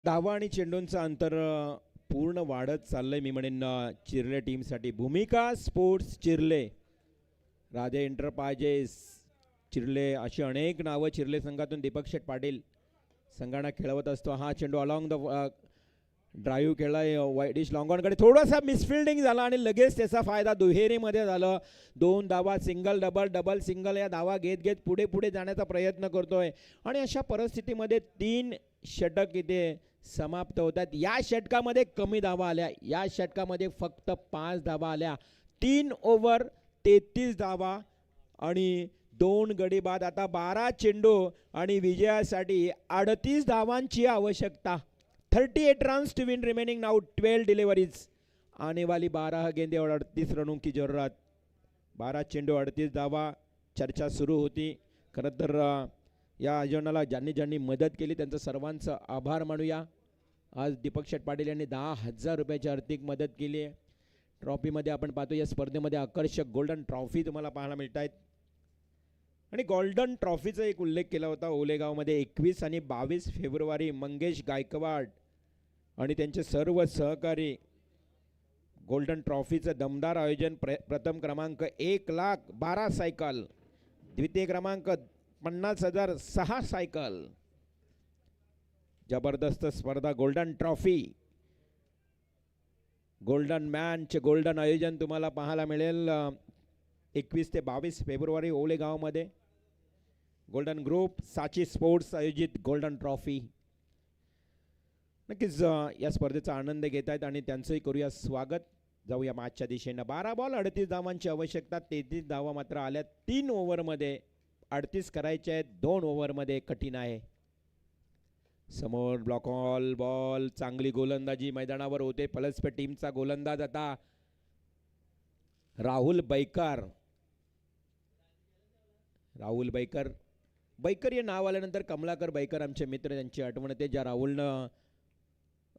धावा आणि चेंडूंचं अंतर पूर्ण वाढत चाललंय. मी म्हणेन चिर्ले टीमसाठी. भूमिका स्पोर्ट्स चिर्ले, राधे एंटरप्राइजेस चिर्ले, अशी अनेक नावं चिर्ले संघातून दीपक शेठ पाटील संघांना खेळवत असतो. हा चेंडू अलॉंग द ड्राईव्ह खेळलाय वाईडिश लॉंगॉनकडे, थोडासा मिसफिल्डिंग झाला आणि लगेच त्याचा फायदा दुहेरीमध्ये झालं. 2 धावा, सिंगल डबल डबल सिंगल या धावा घेत घेत पुढे पुढे जाण्याचा प्रयत्न करतोय. आणि अशा परिस्थितीमध्ये 3 षटक इथे समाप्त होतात. या षटकामध्ये कमी धावा आल्या, या षटकामध्ये फक्त 5 धावा आल्या. 3 ओव्हर 33 धावा आणि 2 गडी बाद. आता 12 चेंडू आणि विजयासाठी 38 धावांची आवश्यकता. 38 runs to win remaining now 12 deliveries. आने वाली 12 गेंदे और 38 रनों की जरूरत. 12 चेंडू 38 धावा. चर्चा सुरू होती. खरं तर या आयोजनाला ज्यांनी ज्यांनी मदत केली त्यांचं सर्वांचं आभार मानूया. आज दीपक शेठ पाटील यांनी 10,000 रुपयाची आर्थिक मदत केली आहे. ट्रॉफीमध्ये आपण पाहतो या स्पर्धेमध्ये आकर्षक गोल्डन ट्रॉफी तुम्हाला पाहायला मिळत आहेत. आणि गोल्डन ट्रॉफीचा एक उल्लेख केला होता ओलेगावमध्ये 21 आणि 22 फेब्रुवारी. मंगेश गायकवाड आणि त्यांचे सर्व सहकारी. गोल्डन ट्रॉफीचं दमदार आयोजन. प्रथम क्रमांक 1,12,000 सायकल, द्वितीय क्रमांक 50,000 6 सायकल. जबरदस्त स्पर्धा. गोल्डन ट्रॉफी, गोल्डन मॅनचे गोल्डन आयोजन तुम्हाला पाहायला मिळेल 21 ते 22 फेब्रुवारी ओलेगावमध्ये. गोल्डन ग्रुप, साची स्पोर्ट्स आयोजित गोल्डन ट्रॉफी. नक्कीच या स्पर्धेचा आनंद घेत आहेत आणि त्यांचंही करूया स्वागत. जाऊया मॅचच्या दिशेनं. 12 बॉल 38 धावांची आवश्यकता. 33 धावा मात्र आल्या 3 ओव्हरमध्ये. 38 करायचे आहेत 2 ओव्हरमध्ये, कठीण आहे. समोर ब्लॉक ऑल बॉल, चांगली गोलंदाजी मैदानावर होते. पलसपे टीमचा गोलंदाज आता राहुल बैकर. राहुल बैकर, बैकर हे नाव आल्यानंतर कमलाकर बैकर आमचे मित्र, त्यांची आठवण येते, ज्या राहुलनं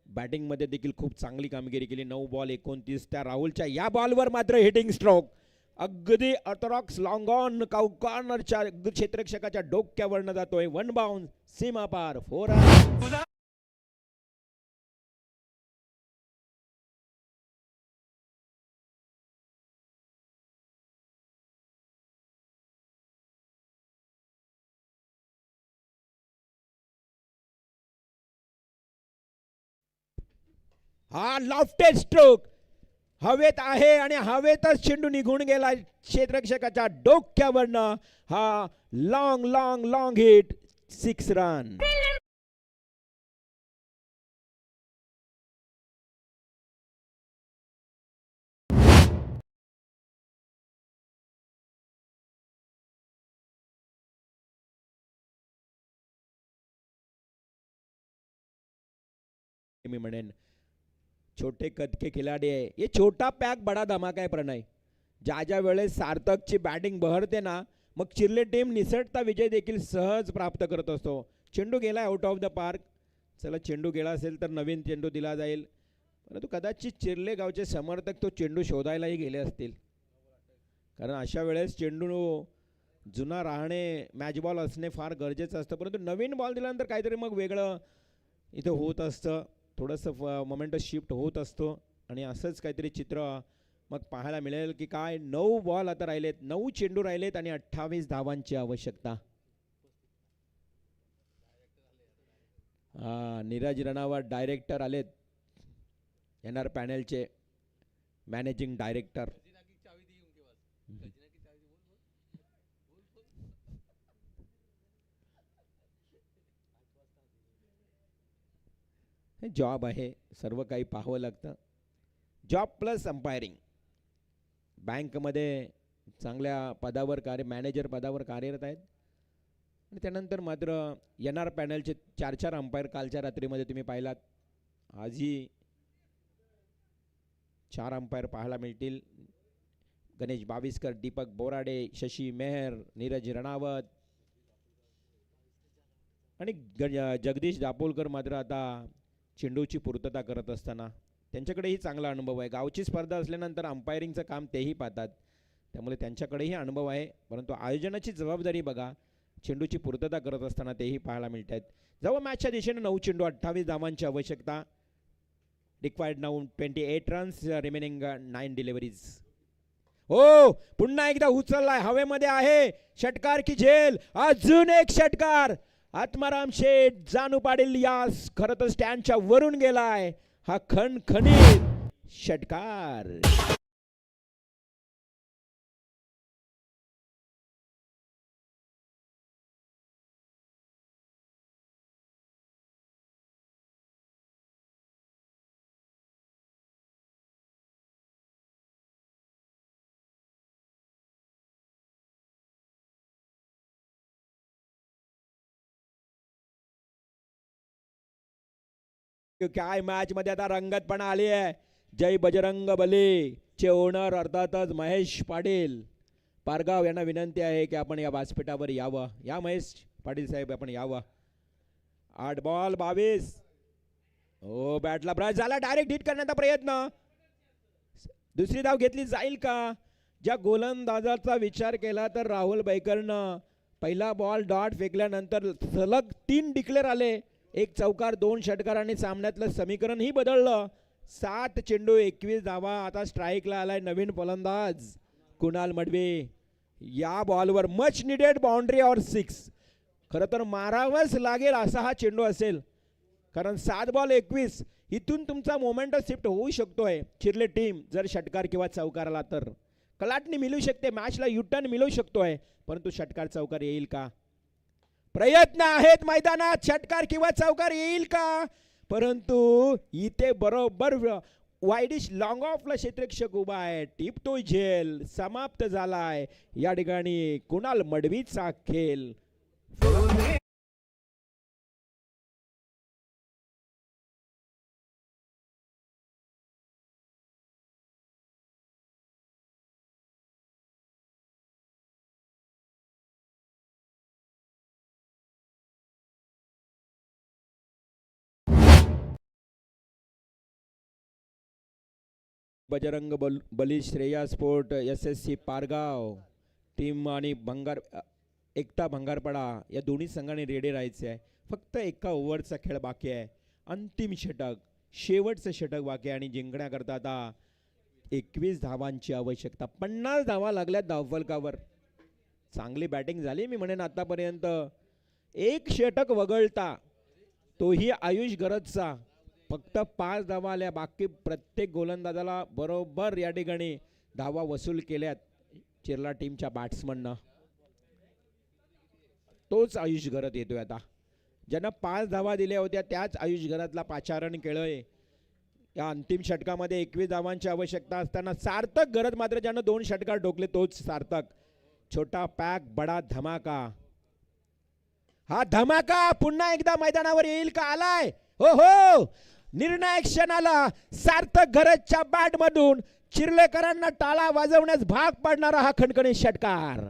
बॅटिंगमध्ये देखील खूप चांगली कामगिरी केली. 9 बॉल 29. त्या राहुलच्या या बॉलवर मात्र हिटिंग स्ट्रोक अगदी ऑर्थोडॉक्स लॉंग ऑन कॉर्नरच्या क्षेत्ररक्षकाच्या डोक्यावरनं जातोय. 1 बाउन्स, सीमा पार, 4 रन. हा लॉफ्टेड स्ट्रोक हवेत आहे आणि हवेतच चेंडू निघून गेला क्षेत्ररक्षकाच्या डोक्यावरनं. हा long long long hit, 6 run. मी म्हणेन छोटे कद के खिलाडी आहे. ये छोटा पॅक बडा धमाका आहे प्रणय. ज्या ज्या वेळेस सार्थकची बॅटिंग बहरते ना, मग चिर्ले टीम निसटता विजय देखील सहज प्राप्त करत असतो. चेंडू गेला आउट ऑफ द पार्क. चला, चेंडू गेला असेल तर नवीन चेंडू दिला जाईल, परंतु कदाचित चिर्ले गावचे समर्थक तो चेंडू शोधायलाही गेले असतील, कारण अशा वेळेस चेंडू जुना राहणे, मॅच बॉल असणे फार गरजेचं असतं. परंतु नवीन बॉल दिल्यानंतर काहीतरी मग वेगळं इथं होत असतं, थोडंसं मोमेंट शिफ्ट होत असतो आणि असंच काहीतरी चित्र मग पाहायला मिळेल की काय. 9 बॉल आता राहिलेत, 9 चेंडू राहिलेत आणि 28 धावांची आवश्यकता. नीरज रणावत डायरेक्टर आलेत, एनआर पॅनलचे मॅनेजिंग डायरेक्टर. जॉब आहे, सर्व काही पाहावं लागतं. Job plus umpiring. बँकमध्ये चांगल्या पदावर मॅनेजर पदावर कार्यरत आहेत आणि त्यानंतर मात्र एनआर पॅनलचे 4 अंपायर कालच्या रात्रीमध्ये तुम्ही पाहिलात. आजही 4 अंपायर पाहायला मिळतील. गणेश बाविस्कर, दीपक बोराडे, शशी मेहर, नीरज रणावत आणि जगदीश दापोलकर मात्र आता चेंडूची पूर्तता करत असताना त्यांच्याकडेही चांगला अनुभव आहे. गावची स्पर्धा असल्यानंतर अंपायरिंगचं काम तेही पाहतात, त्यामुळे त्यांच्याकडेही अनुभव आहे. परंतु आयोजनाची जबाबदारी बघा, चेंडूची पूर्तता करत असताना तेही पाहायला मिळत आहेत. जेव्हा मॅचच्या दिशेने 9 चेंडू 28 धावांची आवश्यकता. Required now 28 runs, remaining 9 deliveries. हो, पुन्हा एकदा उचललाय, हवेमध्ये आहे. षटकार की झेल, अजून एक षटकार. आत्माराम शेठ जानू पाटील यास खरं तर स्टँडच्या वरून गेलाय. हा खणखणीत षटकार. काय मॅच मध्ये आता रंगतपणा आली आहे. जय बजरंग बली चे ओनर अर्थातच महेश पाटील पारगाव यांना विनंती आहे की आपण या व्यासपीठावर यावं. या महेश पाटील साहेब, आपण यावं. 8 बॉल 22. हो, बॅटला ब्रश झाला, डायरेक्ट हिट करण्याचा प्रयत्न. दुसरी धाव घेतली जाईल का? ज्या गोलंदाजाचा विचार केला तर राहुल बैकरनं पहिला बॉल डॉट फेकल्यानंतर सलग 3 डिक्लेअर आले, 1 चौकार 2 षटकार आणि सामन्यातलं समीकरणही बदललं. 7 चेंडू 21 धावा. आता स्ट्राईकला आलाय नवीन फलंदाज कुणाल मडवी. या बॉलवर मच निडेड बाउंड्री और 6. खरं तर मारावंच लागेल असा हा चेंडू असेल, कारण 7 बॉल 21. इथून तुमचा मोमेंट शिफ्ट होऊ शकतोय. चिर्ले टीम जर षटकार किंवा चौकार आला तर कलाटणी मिळू शकते, मॅचला युटर्न मिळू शकतोय, परंतु षटकार चौकार येईल का? प्रयत्न आहेत मैदानात, षटकार किंवा चौकार येईल का? परंतु इथे बरोबर वाईडिश लॉंग ऑफला क्षेत्ररक्षक उभा आहे. टिपतोय झेल समाप्त झालाय. या ठिकाणी कुणाल मडवीचा खेळ. Bajrang Bali Shreya sport SSC Pargaon team आणि एकता भंगारपाडा या दोन्ही संघाने रेडी राहायचे आहे. फक्त एका ओव्हरचा खेळ बाकी आहे. अंतिम षटक शेवटचं षटक बाकी आहे आणि जिंकण्याकरता आता 21 धावांची आवश्यकता. 50 धावा लागल्यात धावफलकावर. चांगली बॅटिंग झाली मी म्हणेन आतापर्यंत. एक षटक वगळता तोही आयुष गरजचा. फक्त 5 धावा आल्या. बाकी प्रत्येक गोलंदाजाला बरोबर या ठिकाणी धावा वसूल केल्यात चिरला टीमच्या बॅट्समननं. तोच आयुष गरज येतोय आता. ज्यानं 5 धावा दिल्या होत्या त्याच आयुष गरजला पाचारण केलंय. या अंतिम षटकामध्ये 21 धावांची आवश्यकता असताना सार्थक गरज मात्र ज्यानं 2 षटकार ठोकले तोच सार्थक. छोटा पॅक बडा धमाका. हा धमाका पुन्हा एकदा मैदानावर येईल का? आलाय. हो हो, निर्णायक क्षणाला सार्थक गरजच्या बॅट मधून चिर्लेकरांना टाळा वाजवण्यास भाग पाडणारा हा खणखणीत षटकार.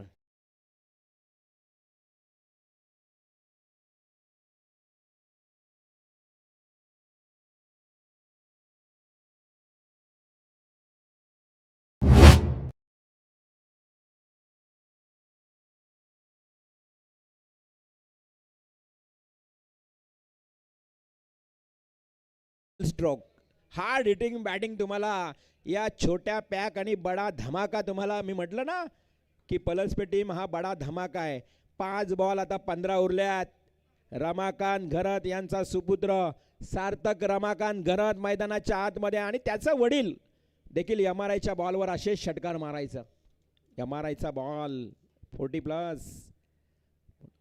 स्ट्रोक हार्ड हिटिंग बॅटिंग तुम्हाला या छोट्या पॅक आणि बडा धमाका. तुम्हाला मी म्हटलं ना की पलसपे टीम हा बडा धमाका आहे. 5 बॉल आता 15 उरल्यात. रमाकांत घरत यांचा सुपुत्र सार्थक रमाकांत घरत मैदानाच्या आतमध्ये आणि त्याचा वडील देखील MRIच्या बॉलवर असे षटकार मारायचं. MRIचा बॉल 40+.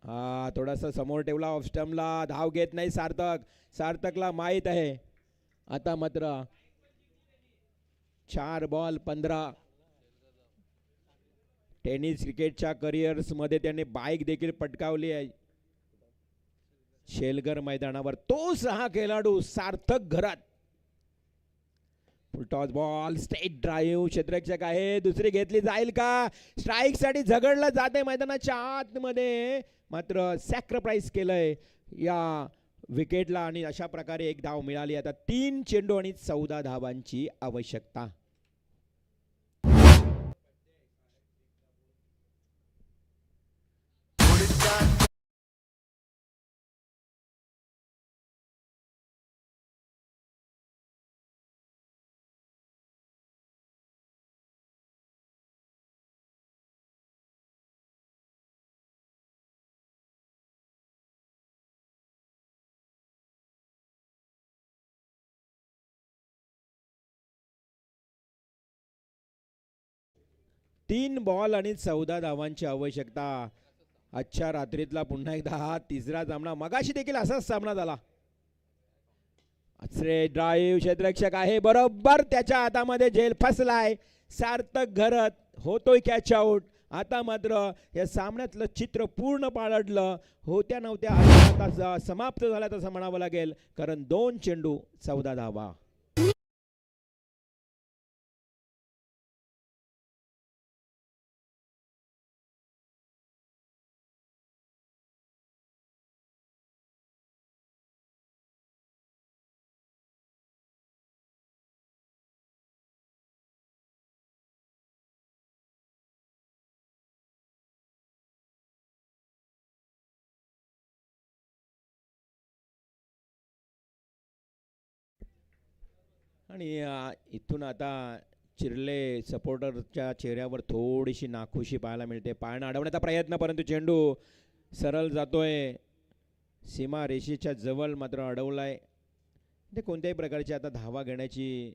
हा थोडासा समोर ठेवला ऑफ स्टंपला. धाव घेत नाही सार्थक. सार्थकला माहीत आहे आता मात्र 4 बॉल 15. टेनिस क्रिकेटच्या करिअर्स मध्ये त्याने बाईक देखील पटकावली आहे शेलगर मैदानावर. तोच हा खेळाडू सार्थक घरात. Full toss ball straight drive. क्षेत्ररक्षक आहे. दुसरी घेतली जाईल का? स्ट्राईक साठी झगडलं जाते मैदानाच्या आतमध्ये. मात्र सॅक्रिफाईस केलंय या विकेटला आणि अशा प्रकारे एक धाव मिळाली. आता 3 चेंडू आणि 14 धावांची आवश्यकता. तीन बॉल आणि 14 धावांची आवश्यकता. आजच्या रात्रीतला पुन्हा एकदा हा तिसरा सामना. मगाशी देखील असाच सामना झाला. असे ड्राईव्ह क्षेत्ररक्षक आहे बरोबर त्याच्या हातामध्ये झेल फसलाय. सार्थक घरत होतोय कॅच आउट. आता मात्र या सामन्यातलं चित्र पूर्ण पालटलं. होत्या नव्हत्या आता समाप्त झाला तसं म्हणावं लागेल कारण 2 चेंडू 14 धावा. आणि इथून आता चिरले सपोर्टरच्या चेहऱ्यावर थोडीशी नाखुशी पाहायला मिळते. पाळणा अडवण्याचा प्रयत्न परंतु चेंडू सरळ जातोय सीमा रेषेच्या जवळ मात्र अडवलाय. ते कोणत्याही प्रकारची आता धावा घेण्याची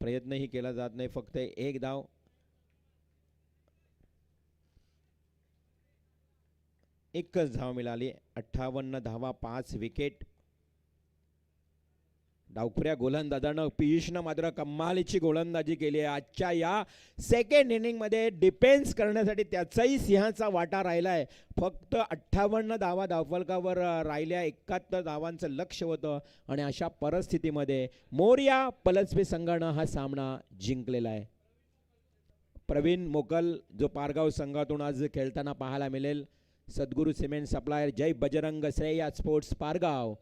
प्रयत्नही केला जात नाही. फक्त एक धाव. एकच धाव मिळाली. 58 धावा 5 विकेट. डावखुऱ्या गोलंदाजानं पियुषनं मात्र कमालीची गोलंदाजी केली आहे आजच्या या सेकंड इनिंगमध्ये. डिफेन्स करण्यासाठी त्याचाही सिंहाचा वाटा राहिला आहे. फक्त 58 धावा धावफलकावर राहिल्या, 71 धावांचं लक्ष होतं आणि अशा परिस्थितीमध्ये मोरया पलसबे संघानं हा सामना जिंकलेला आहे. प्रवीण मोकल जो पारगाव संघातून आज खेळताना पाहायला मिळेल. सद्गुरू सिमेंट सप्लायर, जय बजरंग, श्रेया स्पोर्ट्स पारगाव.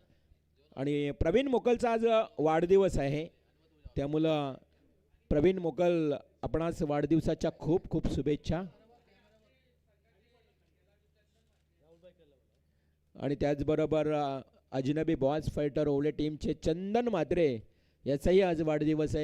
आणि प्रवीण मोकलचा आज वाढदिवस आहे, त्यामुळं प्रवीण मोकल आपणास वाढदिवसाच्या खूप खूप शुभेच्छा. आणि त्याचबरोबर अजनबी बॉस फायटर ओवले टीमचे चंदन म्हात्रे याचाही आज वाढदिवस आहे.